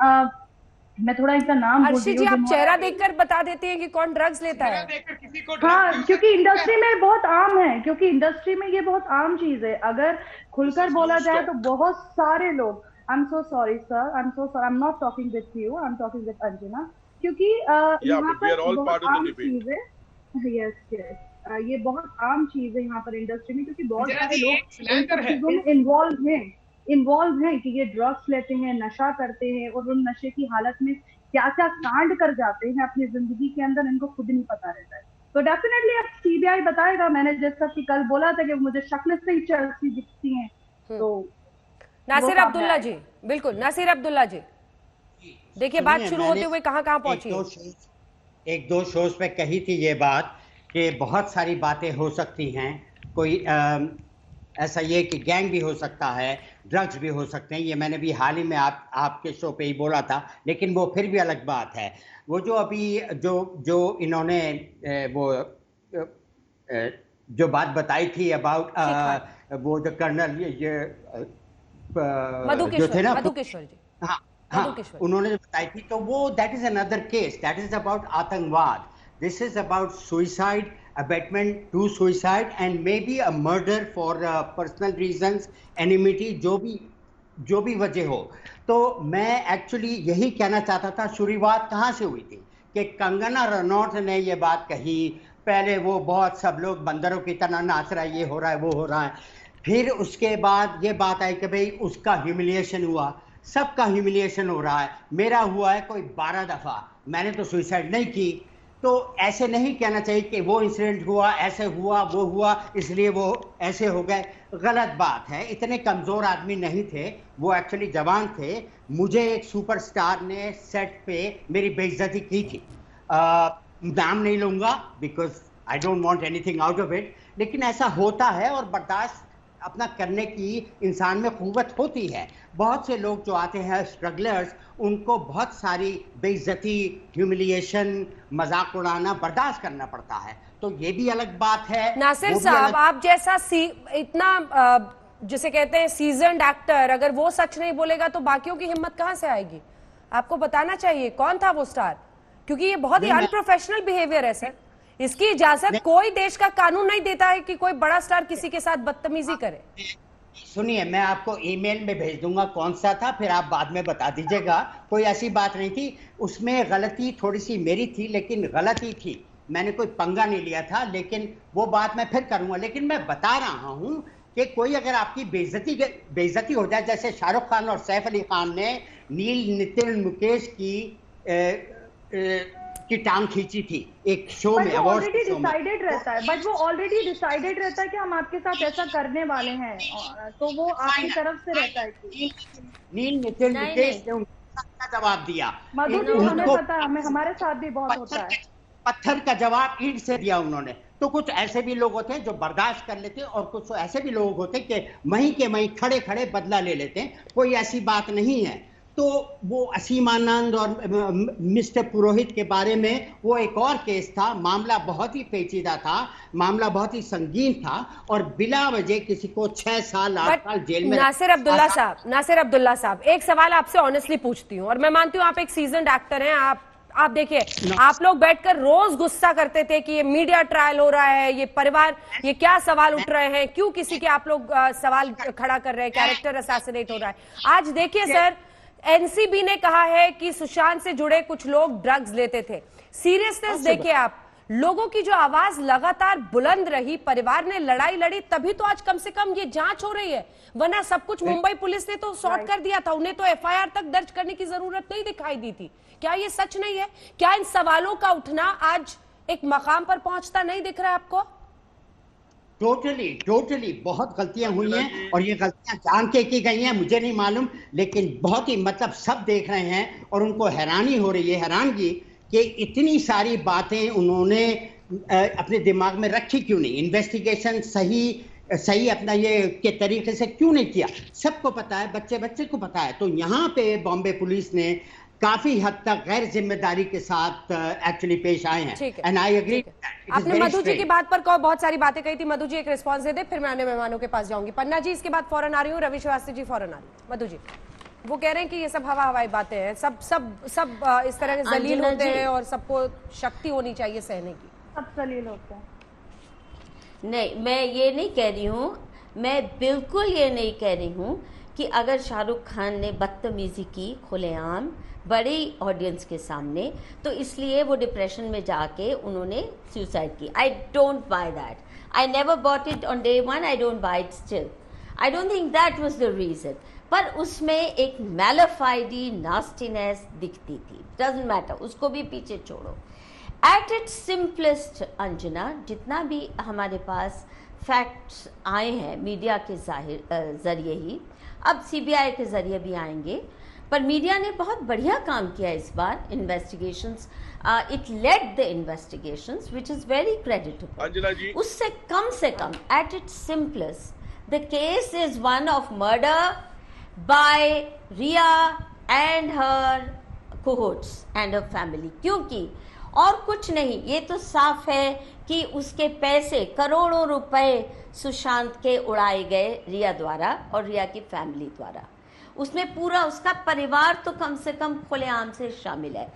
[SPEAKER 11] मैं थोड़ा इनका नाम
[SPEAKER 4] अर्शी जी, आप चेहरा देखकर बता देते हैं कि कौन ड्रग्स लेता है?
[SPEAKER 11] हाँ, क्योंकि इंडस्ट्री में बहुत आम है, क्योंकि इंडस्ट्री में ये बहुत आम चीज है। अगर खुलकर बोला जाए तो बहुत सारे लोग, I am so sorry sir, I am not talking with you, I am talking with Anjana, क्योंकि यहाँ पर बहुत आम चीज है। यस, ये बहुत आम चीज है यहाँ पर इंडस्ट्री में, क्योंकि बहुत सारे लोग इन्वॉल्व हैं कि ये ड्रग्स लेते हैं, नशा करते हैं, और उन नशे की हालत में क्या क्या कांड कर जाते हैं अपनी जिंदगी के अंदर, इनको खुद नहीं पता रहता है। तो डेफिनेटली अब सीबीआई बताएगा। मैंने जैसा कि कल बोला था कि मुझे शक्ल से ही चर्ची दिखती हैं। तो
[SPEAKER 4] नासिर अब्दुल्ला जी, बिल्कुल नासिर अब्दुल्ला जी, देखिए बात शुरू होते हुए कहाँ पहुंची।
[SPEAKER 12] एक दो शोज पे कही थी ये बात कि बहुत सारी बातें हो सकती हैं, कोई ऐसा ये कि गैंग भी हो सकता है, ड्रग्स भी हो सकते हैं। ये मैंने भी हाल ही में आपके शो पे ही बोला था, लेकिन वो फिर भी अलग बात है। वो जो अभी जो इन्होंने वो जो बात बताई थी अबाउट वो जो कर्नल जो थे ना, हाँ, उन्होंने जो बताई थी, तो वो that is another case, that is about आतंकवाद। This is about suicide, abetment to suicide and maybe a murder for personal reasons, enmity, जो भी वजह हो। तो मैं एक्चुअली यही कहना चाहता था, शुरुआत कहाँ से हुई थी कि कंगना रनौत ने ये बात कही। पहले वो बहुत सब लोग बंदरों की तरह नाच रहा है, ये हो रहा है, वो हो रहा है। फिर उसके बाद ये बात आई कि भाई उसका ह्यूमिलिएशन हुआ, सबका ह्यूमिलिएशन हो रहा है, मेरा हुआ है कोई 12 दफ़ा, मैंने तो सुइसाइड नहीं की। तो ऐसे नहीं कहना चाहिए कि वो इंसिडेंट हुआ, ऐसे हुआ, वो हुआ, इसलिए वो ऐसे हो गए। गलत बात है, इतने कमज़ोर आदमी नहीं थे, वो एक्चुअली जवान थे। मुझे एक सुपरस्टार ने सेट पे मेरी बेइज्जती की थी, नाम नहीं लूँगा because I don't want anything out of it, लेकिन ऐसा होता है और बर्दाश्त अपना करने की इंसान में क़ुव्वत होती है। बहुत से लोग जो आते हैं स्ट्रगलर्स, उनको बहुत सारी बेइज्जती, ह्यूमिलिएशन, मजाक उड़ाना बर्दाश्त करना पड़ता है, तो ये भी अलग बात है।
[SPEAKER 4] नासिर साहब, आप जैसा इतना जिसे कहते हैं सीजन्ड एक्टर, अगर वो सच नहीं बोलेगा तो बाकियों की हिम्मत कहां से आएगी? आपको बताना चाहिए कौन था वो स्टार, क्योंकि ये बहुत ही अनप्रोफेशनल बिहेवियर है सर। इसकी इजाजत कोई देश का कानून नहीं देता है कि कोई बड़ा स्टार किसी के साथ बदतमीजी करे।
[SPEAKER 12] सुनिए, मैं आपको ईमेल में भेज दूंगा कौन सा था, फिर आप बाद में बता दीजिएगा। कोई ऐसी बात नहीं थी, उसमें गलती थोड़ी सी मेरी थी, लेकिन गलती थी, मैंने कोई पंगा नहीं लिया था। लेकिन वो बात मैं फिर करूंगा, लेकिन मैं बता रहा हूं कि कोई अगर आपकी बेइज्जती हो जाए, जैसे शाहरुख खान और सैफ अली खान ने नील नितिन मुकेश की टांग खींची थी एक शो में,
[SPEAKER 11] ऑलरेडी डिसाइडेड रहता है, बट वो ऑलरेडी डिसाइडेड रहता है कि हम आपके साथ ऐसा करने वाले हैं, तो वो आपकी तरफ से रहता है।
[SPEAKER 12] नील नितिन मुकेश ने उनके का जवाब दिया।
[SPEAKER 11] मधु जी हमें पता है, हमें हमारे साथ भी बहुत होता है।
[SPEAKER 12] पत्थर का जवाब ईंट से दिया उन्होंने। तो कुछ ऐसे भी लोग होते हैं जो बर्दाश्त कर लेते हैं और कुछ ऐसे भी लोग होते हैं कि वहीं के वहीं खड़े खड़े बदला ले लेते हैं। कोई ऐसी बात नहीं है। तो वो असीम आनंद और मिस्टर पुरोहित के बारे में वो एक और केस था। मामला बहुत ही पेचीदा था, मामला बहुत ही संगीन था और बिला वजह किसी को 6 साल 8 साल जेल में।
[SPEAKER 4] नासिर अब्दुल्ला साहब, एक सवाल आपसे ऑनेस्टली पूछती हूँ, और मैं मानती हूँ आप एक सीजन्ड एक्टर हैं। आप देखिए, आप लोग बैठकर रोज गुस्सा करते थे कि ये मीडिया ट्रायल हो रहा है, ये परिवार, ये क्या सवाल उठ रहे हैं, क्यों किसी के आप लोग सवाल खड़ा कर रहे हैं, कैरेक्टर असैसिनेट हो रहा है। आज देखिए सर, एनसीबी ने कहा है कि सुशांत से जुड़े कुछ लोग ड्रग्स लेते थे। सीरियसनेस देखिए आप, लोगों की जो आवाज लगातार बुलंद रही, परिवार ने लड़ाई लड़ी, तभी तो आज कम से कम ये जांच हो रही है, वरना सब कुछ मुंबई पुलिस ने तो सॉर्ट कर दिया था। उन्हें तो एफआईआर तक दर्ज करने की जरूरत नहीं दिखाई दी थी। क्या ये सच नहीं है? क्या इन सवालों का उठना आज एक मकाम पर पहुंचता नहीं दिख रहा है आपको?
[SPEAKER 12] टोटली बहुत गलतियां हुई हैं और ये गलतियां जान के की गई हैं, मुझे नहीं मालूम, लेकिन बहुत ही मतलब सब देख रहे हैं और उनको हैरानी हो रही है, हैरानगी कि इतनी सारी बातें उन्होंने अपने दिमाग में रखी क्यों नहीं। इन्वेस्टिगेशन सही अपना ये के तरीके से क्यों नहीं किया। सबको पता है, बच्चे को पता है। तो यहाँ पे बॉम्बे पुलिस ने काफी हद तक गैर जिम्मेदारी के साथ एक्चुअली पेश आए हैं। And I agree.
[SPEAKER 4] आपने मधु जी की बात पर बहुत सारी बातें कही थी। मधु जी एक रिस्पॉन्स दे दे, फिर मैं अन्य मेहमानों के पास जाऊंगी। पन्ना जी इसके बाद फौरन आ रही हूँ, रवि श्रीवास्तव जी फौरन आ रही हूँ। मधु जी, वो कह रहे हैं कि ये सब हवाई बातें हैं, सब इस तरह के जलील होते हैं और सबको शक्ति होनी चाहिए सहने की।
[SPEAKER 11] सब जलील होते हैं।
[SPEAKER 8] नहीं, मैं ये नहीं कह रही हूँ, मैं बिल्कुल ये नहीं कह रही हूँ कि अगर शाहरुख खान ने बदतमीजी की खुलेआम बड़ी ऑडियंस के सामने, तो इसलिए वो डिप्रेशन में जाके उन्होंने सुसाइड की। I don't buy that. I never bought it on day one, I don't buy it still. I don't think that was the reason. पर उसमें एक मैलाफाइडी नास्टीनेस दिखती थी। डजंट मैटर, उसको भी पीछे छोड़ो। एट इट्स सिंपलेस्ट अंजना, जितना भी हमारे पास फैक्ट्स आए हैं मीडिया के जरिए ही, अब सीबीआई के जरिए भी आएंगे, पर मीडिया ने बहुत बढ़िया काम किया इस बार। Investigations, it led the investigations which is very creditable.
[SPEAKER 7] Anjana ji,
[SPEAKER 8] उससे कम at its simplest the case is one of murder by Rhea and her cohorts and her family। क्योंकि और कुछ नहीं, ये तो साफ है कि उसके पैसे, करोड़ों रुपए सुशांत के उड़ाए गए रिया द्वारा और रिया की फैमिली द्वारा। उसमें पूरा उसका परिवार तो कम से कम खुलेआम से शामिल है।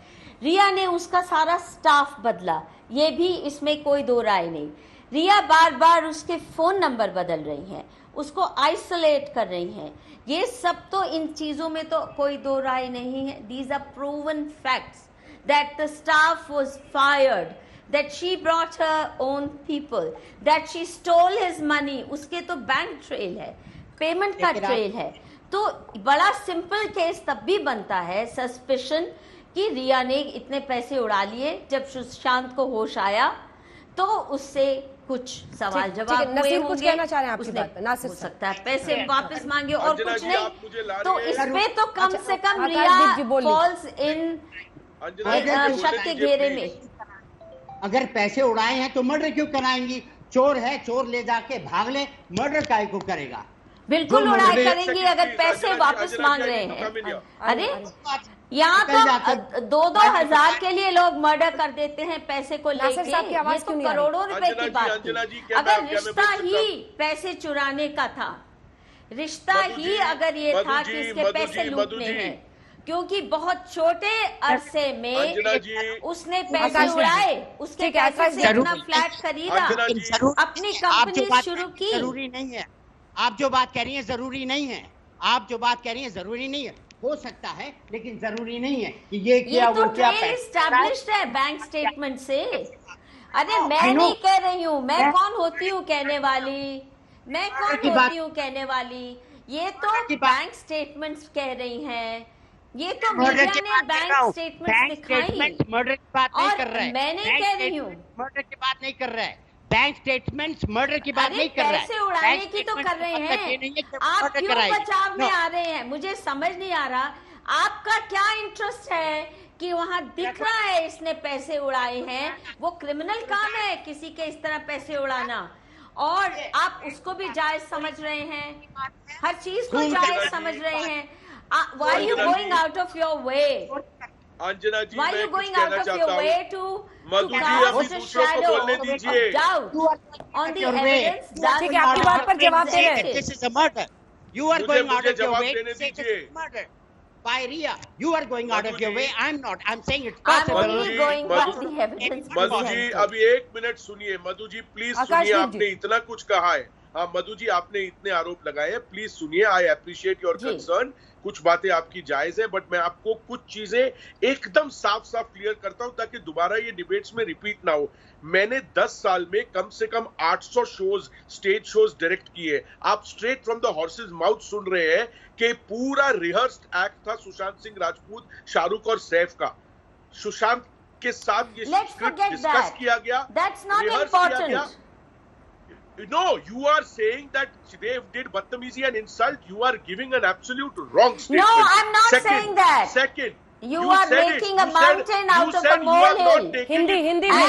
[SPEAKER 8] रिया ने उसका सारा स्टाफ बदला, ये भी इसमें कोई दो राय नहीं। रिया बार बार उसके फोन नंबर बदल रही हैं, उसको आइसोलेट कर रही हैं। ये सब तो, इन चीजों में तो कोई दो राय नहीं है। These are proven facts that the staff was fired, that she brought her own people, that she stole his money। उसके तो बैंक ट्रेल है, पेमेंट का ट्रेल है। तो बड़ा सिंपल केस तब भी बनता है सस्पिशन कि रिया ने इतने पैसे उड़ा लिए। जब सुशांत को होश आया तो उससे कुछ सवाल जवाब हुए होंगे।
[SPEAKER 4] कुछ कहना चाह रहे हैं आपकी बात? नासिर
[SPEAKER 8] हो सकता है पैसे वापस मांगे और कुछ नहीं, तो इसमें तो कम से कम रिया फॉल्स इन शक के घेरे में।
[SPEAKER 12] अगर पैसे उड़ाए हैं तो मर्डर क्यों कराएंगी? चोर है, चोर ले जाके भाग ले, मर्डर काहे को करेगा?
[SPEAKER 8] बिल्कुल उड़ाए करेंगी अगर पैसे वापस मांग रहे हैं। अरे यहाँ तो 2-2 हजार के लिए लोग मर्डर कर देते हैं पैसे को लेके। ये तो करोड़ों रुपए की बात थी। अगर रिश्ता ही पैसे चुराने का था, रिश्ता ही अगर ये था कि इसके पैसे लूटने हैं, क्योंकि बहुत छोटे अरसे में उसने पैसे उड़ाए, उसके पैसे से अपना फ्लैट खरीदा, अपनी कंपनी शुरू की।
[SPEAKER 12] जरूरी नहीं है आप जो बात कह रही हैं, जरूरी नहीं है आप जो बात कह रही हैं, जरूरी नहीं है। हो सकता है लेकिन जरूरी नहीं है कि ये किया
[SPEAKER 8] वो क्या। एस्टैब्लिश्ड है बैंक स्टेटमेंट से। अरे मैं नहीं कह रही हूँ, मैं कौन होती हूँ कहने वाली, मैं कौन होती हूँ कहने वाली। ये तो बैंक स्टेटमेंट्स कह रही हैं, ये तो मीडिया ने बैंक स्टेटमेंट्स दिखाई।
[SPEAKER 12] मर्डर की बात नहीं कर रहा है,
[SPEAKER 8] मैं नहीं कह रही हूँ
[SPEAKER 12] मर्डर की बात नहीं कर रहा है। बैंक स्टेटमेंट्स मर्डर की बात नहीं कर रहा है,
[SPEAKER 8] पैसे उड़ाने की तो कर रहे हैं। आप क्यों बचाव में आ रहे हैं? मुझे समझ नहीं आ रहा। आपका क्या इंटरेस्ट है कि वहां दिख रहा है इसने पैसे उड़ाए हैं? वो क्रिमिनल काम है किसी के इस तरह पैसे उड़ाना, और आप उसको भी जायज समझ रहे हैं, हर चीज को जायज समझ रहे हैं। Why are you going out of your way?
[SPEAKER 7] Anjana ji,
[SPEAKER 8] Why are you going out of your way to
[SPEAKER 7] cast a shadow
[SPEAKER 8] of doubt on the evidence?
[SPEAKER 4] ठीक है, आपकी बात पर जवाब दे रहे हैं।
[SPEAKER 12] This is a murder. You are going out of your way to say this is murder by Ria. You are going out of your way. I'm not. I'm saying it's possible.
[SPEAKER 8] I'm only going by the evidence.
[SPEAKER 7] Madhu ji अभी 1 minute सुनिए। Madhu ji please सुनिए, आपने इतना कुछ कहा है। हाँ मधु जी, आपने इतने आरोप लगाए हैं, प्लीज सुनिए। आई अप्रिशिएट योर कंसर्न, कुछ बातें आपकी जायज है, बट मैं आपको कुछ चीजें एकदम साफ साफ क्लियर करता हूं ताकि दोबारा ये डिबेट्स में रिपीट ना हो। मैंने 10 साल में कम से कम 800 शोज, स्टेज शोज डायरेक्ट किए। आप straight from the horse's mouth सुन रहे हैं कि पूरा रिहर्स्ड एक्ट था सुशांत सिंह राजपूत, शाहरुख और सैफ का। सुशांत के साथ ये स्क्रिप्ट डिस्कस किया गया, रिहर्स किया गया। No, you are saying that they did badtamizi and insult. You are giving an absolute wrong statement.
[SPEAKER 8] No, I'm not saying that.
[SPEAKER 7] Second,
[SPEAKER 8] you are making a mountain out of a molehill.
[SPEAKER 4] Hindi में
[SPEAKER 8] हिंदी में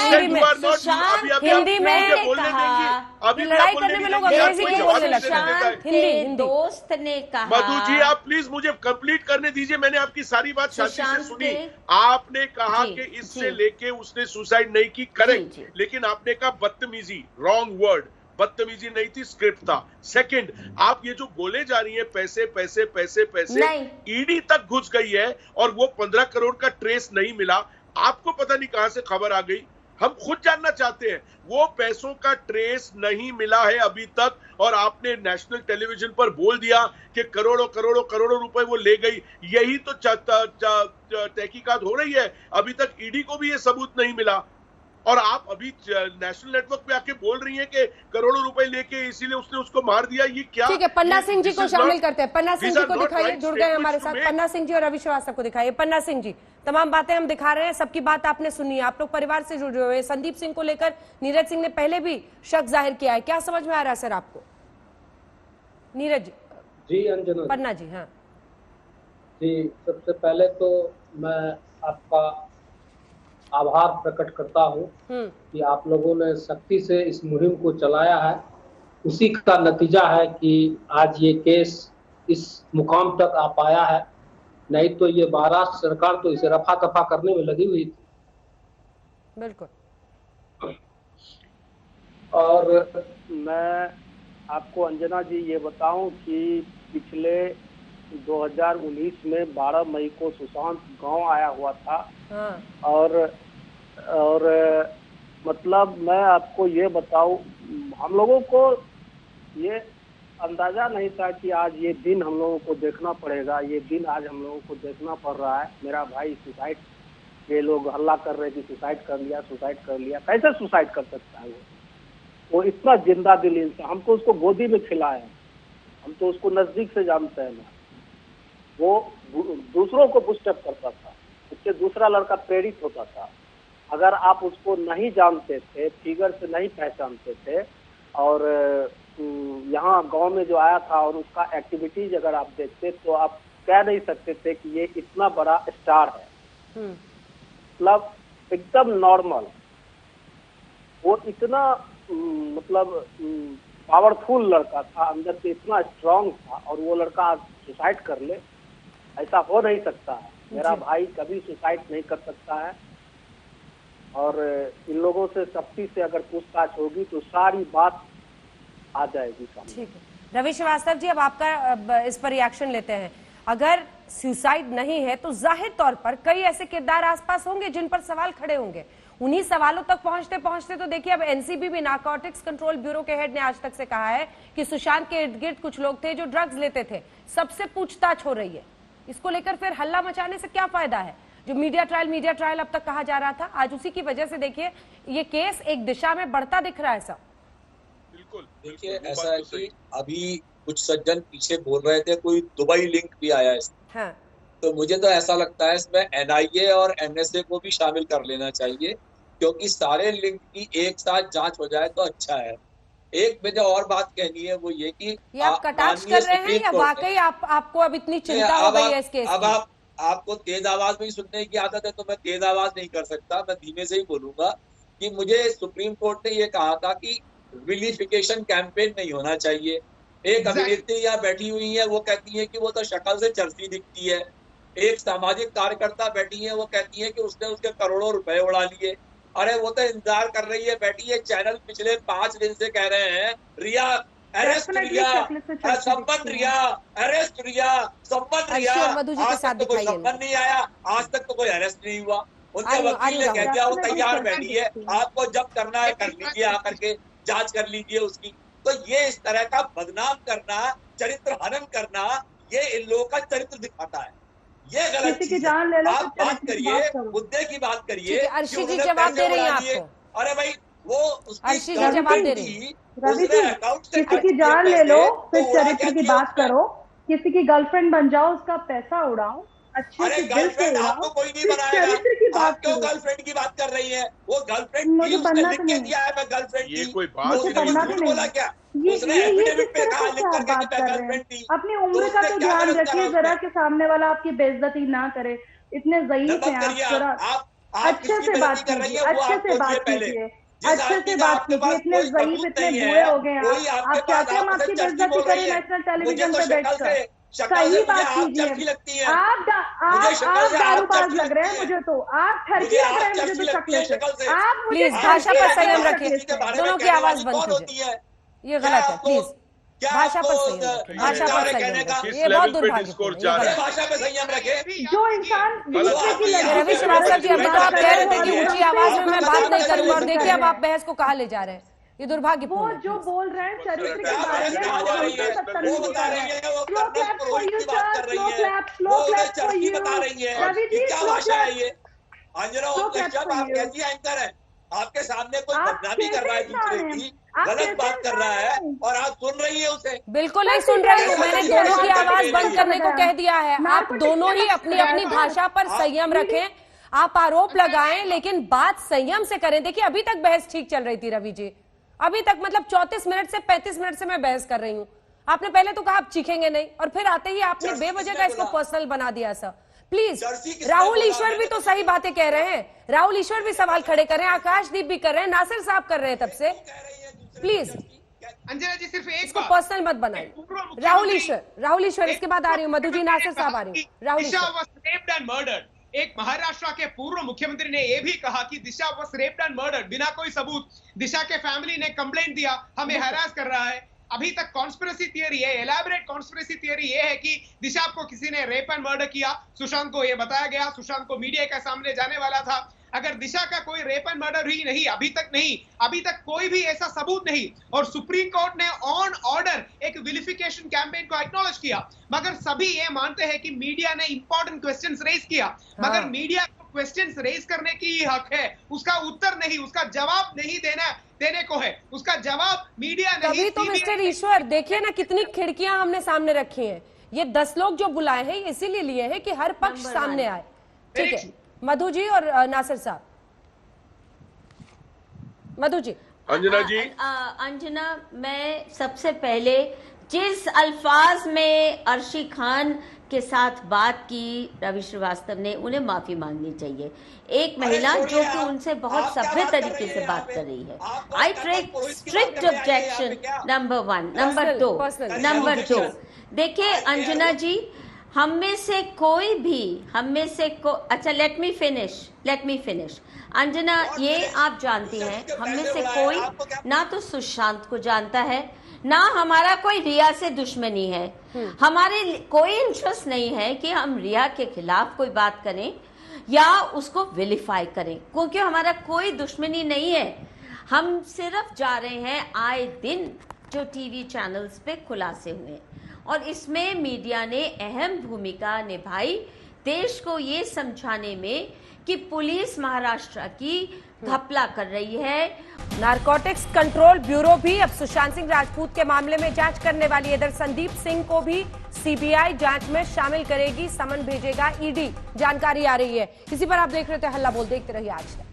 [SPEAKER 4] लड़ाई करने में लोग अंग्रेजी क्यों बोलने लगते हैं? हिंदी
[SPEAKER 8] दोस्त ने कहा।
[SPEAKER 7] मधु जी आप प्लीज मुझे कंप्लीट करने दीजिए, मैंने आपकी सारी बात शांति से सुनी। आपने कहा कि इससे लेके उसने सुसाइड नहीं की, करेक्ट, लेकिन आपने कहा बदतमीजी, रॉन्ग वर्ड, बदतमीजी नहीं थी, स्क्रिप्ट था। सेकंड, आप ये जो बोले जा रही है पैसे पैसे पैसे पैसे, ईडी तक घुस गई है और वो 15 करोड़ का ट्रेस नहीं मिला। आपको पता नहीं कहां से खबर आ गई, हम खुद जानना चाहते हैं। वो पैसों का ट्रेस नहीं मिला है अभी तक, और आपने नेशनल टेलीविजन पर बोल दिया कि करोड़ों करोड़ों करोड़ों रुपए वो ले गई। यही तो तहकीकात हो रही है, अभी तक ईडी को भी ये सबूत नहीं मिला, और आप अभी नेशनल नेटवर्क पे आके बोल रही हैं कि करोड़ों रुपए लेके इसीलिए उसने उसको मार दिया। ये क्या?
[SPEAKER 4] ठीक है, पन्ना सिंह जी को शामिल करते हैं। पन्ना सिंह जी को दिखाइए, जुड़ गए हमारे साथ। पन्ना सिंह जी और रवि श्रीवास्तव को दिखाइए। पन्ना सिंह जी, तमाम बातें हम दिखा रहे हैं, सबकी बात आपने सुनी है, आप लोग परिवार से जुड़े हुए। संदीप सिंह को लेकर नीरज सिंह ने पहले भी शक जाहिर किया है, क्या समझ में आ रहा है सर आपको? नीरज
[SPEAKER 13] जी, अंजना
[SPEAKER 4] पन्ना जी। हाँ
[SPEAKER 13] जी, सबसे पहले तो मैं आपका आभार प्रकट करता हूँ कि आप लोगों ने सख्ती से इस मुहिम को चलाया है। उसी का नतीजा है कि आज ये केस इस मुकाम तक आ पाया है, नहीं तो ये महाराष्ट्र सरकार तो इसे रफा दफा करने में लगी हुई थी।
[SPEAKER 4] बिल्कुल।
[SPEAKER 13] और मैं आपको अंजना जी ये बताऊं कि पिछले 2019 में 12 मई को सुशांत गांव आया हुआ था। और मतलब मैं आपको ये बताऊं, हम लोगों को ये अंदाजा नहीं था कि आज ये दिन हम लोगों को देखना पड़ेगा। ये दिन आज हम लोगों को देखना पड़ रहा है। मेरा भाई सुसाइड, ये लोग हल्ला कर रहे कि सुसाइड कर लिया, सुसाइड कर लिया। कैसे सुसाइड कर सकता है वो इतना जिंदा दिल इंसान। हम तो उसको गोदी में खिलाए हैं, हम तो उसको नजदीक से जानते हैं ना। वो दूसरों को बुस्टअप करता था, उससे दूसरा लड़का प्रेरित होता था। अगर आप उसको नहीं जानते थे, फिगर से नहीं पहचानते थे, और यहाँ गांव में जो आया था और उसका एक्टिविटीज अगर आप देखते तो आप कह नहीं सकते थे कि ये इतना बड़ा स्टार है। मतलब एकदम नॉर्मल, वो इतना मतलब पावरफुल लड़का था, अंदर से इतना स्ट्रांग था, और वो लड़का सुसाइड कर ले, ऐसा हो नहीं सकता है। मेरा भाई कभी सुसाइड नहीं कर सकता है। और इन लोगों से सख्ती से अगर पूछताछ होगी तो सारी बात आ जाएगी सामने।
[SPEAKER 4] ठीक है, रवि श्रीवास्तव जी, अब आपका इस पर रिएक्शन लेते हैं। अगर सुसाइड नहीं है तो जाहिर तौर पर कई ऐसे किरदार आसपास होंगे जिन पर सवाल खड़े होंगे। उन्हीं सवालों तक पहुंचते पहुंचते तो देखिए, अब एनसीबी भी, नारकोटिक्स कंट्रोल ब्यूरो के हेड ने आज तक से कहा है कि सुशांत के इर्द गिर्द कुछ लोग थे जो ड्रग्स लेते थे, सबसे पूछताछ हो रही है। इसको लेकर फिर हल्ला मचाने से क्या फायदा है? जो मीडिया ट्रायल अब तक कहा जा रहा था, आज उसी की वजह से देखिए ये केस एक दिशा में बढ़ता दिख रहा है सब।
[SPEAKER 14] बिल्कुल देखिए, ऐसा है कि अभी कुछ सज्जन पीछे बोल रहे थे कोई दुबई लिंक भी आया इसमें।
[SPEAKER 4] हाँ। तो
[SPEAKER 14] मुझे तो ऐसा लगता है इसमें एनआईए और एनएसए को भी शामिल कर लेना चाहिए, क्योंकि सारे लिंक की एक साथ जांच हो जाए तो अच्छा है। एक मुझे और बात कहनी है, वो ये कि
[SPEAKER 4] आप कटाक्ष कर रहे हैं या वाकई आपको अब इतनी चिंता हो गई है इस केस की?
[SPEAKER 14] आपको तेज आवाज में ही सुनने की आदत है तो मैं तेज आवाज नहीं कर सकता, मैं धीमे से ही बोलूंगा कि मुझे सुप्रीम कोर्ट ने ये कहा था कि विलिफिकेशन कैंपेन नहीं होना चाहिए। एक अभिनेत्री यहाँ बैठी हुई है, वो कहती है कि वो तो शक्ल से चर्ची दिखती है। एक सामाजिक कार्यकर्ता बैठी है, वो कहती है कि उसने उसके करोड़ों रुपए उड़ा लिए। अरे वो तो इंतजार कर रही है, बैठी है। चैनल पिछले 5 दिन से कह रहे हैं रिया अरेस्ट, रिया संबंध, रिया अरेस्ट, रिया संबंध, रिया। आज तक तो कोई संबंध नहीं आया, आज तक तो कोई अरेस्ट नहीं हुआ। उनके वकील ने कह दिया वो तैयार बैठी है, आपको जब करना है कर लीजिए, आकर के जांच कर लीजिए उसकी। तो ये इस तरह का बदनाम करना, चरित्र हनन करना, ये इन लोगों का चरित्र दिखाता है। ये गलत चीज है। आप बात करिए, मुद्दे की बात करिए।
[SPEAKER 4] अर्शी जी जवाब दे रही हैं आपको।
[SPEAKER 14] अरे भाई वो
[SPEAKER 4] अर्शी जी जवाब दे रही है।
[SPEAKER 11] रवि जी, किसी की जान ले लो, फिर चरित्र की बात करो। किसी की गर्लफ्रेंड बन जाओ, उसका पैसा उड़ाओ, अच्छे से दिल से उड़ाओ,
[SPEAKER 14] आपको कोई नहीं बनाएगा। आप क्यों गर्लफ्रेंड की बात कर रही है? वो गर्लफ्रेंड
[SPEAKER 11] मुझे बनना तो नहीं
[SPEAKER 14] दिया है, मैं गर्लफ्रेंड
[SPEAKER 7] ये
[SPEAKER 14] थी।
[SPEAKER 7] कोई बात
[SPEAKER 11] मुझे बनना भी
[SPEAKER 14] बोला
[SPEAKER 11] नहीं।
[SPEAKER 14] क्या?
[SPEAKER 11] ये
[SPEAKER 14] उसने
[SPEAKER 11] किस
[SPEAKER 14] एफिडेविट पे
[SPEAKER 11] तरह
[SPEAKER 14] कहा
[SPEAKER 11] से
[SPEAKER 14] लिख
[SPEAKER 11] आप
[SPEAKER 14] करके
[SPEAKER 11] बात
[SPEAKER 14] कि मैं
[SPEAKER 11] कर रहे
[SPEAKER 14] गर्लफ्रेंड
[SPEAKER 11] हैं?
[SPEAKER 14] थी।
[SPEAKER 11] अपनी उम्र का तो ध्यान रखिए जरा, कि सामने वाला आपकी बेइज्जती ना करे। इतने ज़ईफ हैं आप, जरा अच्छे से बात कीजिए, अच्छे से बात कीजिए, अच्छे से बात कीजिए। इतने ज़ईफ, इतने बुरे हो गए आप चाहते हैं हम आपकी बेइज्जती करें नेशनल टेलीविजन पे बैठकर? सही बात कीजिए। आप दारूबाज लग रहे हैं मुझे, तो आप ठरकी लग रहे हैं मुझे तो शक्ल से। आप मुझे
[SPEAKER 4] भाषा पर संयम रखिए, दोनों की आवाज बंद कीजिए। ये गलत है, प्लीज भाषा पर संयम रखें, भाषा पर संयम रखें। ये बहुत दुर्भाग्यपूर्ण है।
[SPEAKER 14] भाषा पे संयम रखें।
[SPEAKER 11] जो इंसान
[SPEAKER 4] रवि श्रीवास्तव जी, अभी तो आप कह रहे थे कि ऊंची आवाज में मैं बात नहीं करूंगा, और देखिए अब आप बहस को कहाँ ले जा रहे हैं। ये दुर्भाग्यपूर्ण है।
[SPEAKER 11] वो जो बोल रहे हैं चरित्र के बारे में, हमसे सत्तर नहीं बता रहे हैं। Slow clap for you sir, slow clap for you. Ravi ji slow clap.
[SPEAKER 14] आप कैसी एंकर है? आपके सामने कोई बदनामी कर रहा है दूसरे की, गलत बात कर रहा है, और आप सुन रही है उसे।
[SPEAKER 4] बिल्कुल नहीं सुन रही हूँ, मैंने दोनों की आवाज बंद करने को कह दिया है। आप दोनों ही अपनी अपनी भाषा पर संयम रखें। आप आरोप लगाएं लेकिन बात संयम से करें। देखिए अभी तक बहस ठीक चल रही थी रवि जी, अभी तक मतलब 34 मिनट से 35 मिनट से मैं बहस कर रही हूँ। आपने पहले तो कहा आप चीखेंगे नहीं, और फिर आते ही आपने बेवजह का इसको पर्सनल बना दिया। सर प्लीज, राहुल ईश्वर भी तो सही बातें कह रहे हैं, राहुल ईश्वर भी सवाल खड़े कर रहे हैं, आकाशदीप भी कर रहे हैं, नासिर साहब कर रहे हैं तब से। प्लीज
[SPEAKER 10] अंजना जी सिर्फ एक
[SPEAKER 4] इसको पर्सनल मत बनाइए। राहुल ईश्वर इसके बाद आ रही हूँ, मधु जी, नासिर साहब आ रही हूँ। राहुल ईश्वर,
[SPEAKER 10] एक महाराष्ट्र के पूर्व मुख्यमंत्री ने यह भी कहा कि दिशा वॉज रेप्ड एंड मर्डर्ड बिना कोई सबूत। दिशा के फैमिली ने कंप्लेंट दिया, हमें हैरास कर रहा है। अभी तक कॉन्स्पिरेसी थियरी है, एलैबोरेट कॉन्स्पिरेसी थियरी ये है कि दिशा को किसी ने रेप एंड मर्डर किया। सुशांत को यह बताया गया, सुशांत को मीडिया के सामने जाने वाला था। अगर दिशा का कोई रेप एंड मर्डर ही नहीं, अभी तक कोई भी ऐसा सबूत नहीं, और सुप्रीम कोर्ट ने ऑन ऑर्डर एक विलिफिकेशन कैंपेन को एक्नॉलेज किया, मगर सभी ये मानते हैं कि मीडिया ने इंपॉर्टेंट क्वेश्चंस रेज किया, मगर मीडिया को क्वेश्चंस रेज करने की हक है, उसका उत्तर नहीं, उसका जवाब नहीं देने को है, उसका जवाब मीडिया नहीं।
[SPEAKER 4] तभी तो मिस्टर ईश्वर देखिए ना कितनी खिड़कियां हमने सामने रखी हैं। ये 10 लोग जो बुलाए हैं इसीलिए लिए हैं कि हर पक्ष सामने आए। ठीक है मधु जी और नासिर साहब। मधु जी।
[SPEAKER 14] अंजना जी।
[SPEAKER 8] अंजना, मैं सबसे पहले जिस अल्फाज में अर्शी खान के साथ बात की रवि श्रीवास्तव ने, उन्हें माफी मांगनी चाहिए। एक महिला जो कि उनसे बहुत सभ्य तरीके से बात कर रही है। I take strict objection, number 1। Number 2 देखिए अंजना जी, हम में से कोई अच्छा लेट मी फिनिश। अंजना, ये आप जानती हैं, हम में से कोई ना तो सुशांत को जानता है, ना हमारा कोई रिया से दुश्मनी है। हमारे कोई इंटरेस्ट नहीं है कि हम रिया के खिलाफ कोई बात करें या उसको विलिफाई करें, क्योंकि हमारा कोई दुश्मनी नहीं है। हम सिर्फ जा रहे हैं, आए दिन जो टीवी चैनल्स पे खुलासे हुए, और इसमें मीडिया ने अहम भूमिका निभाई देश को ये समझाने में कि पुलिस महाराष्ट्र की घपला कर रही है।
[SPEAKER 4] नारकोटिक्स कंट्रोल ब्यूरो भी अब सुशांत सिंह राजपूत के मामले में जांच करने वाली है। इधर संदीप सिंह को भी सीबीआई जांच में शामिल करेगी, समन भेजेगा ईडी, जानकारी आ रही है। इसी पर आप देख रहे थे हल्ला बोल, देखते रहिए आज तक।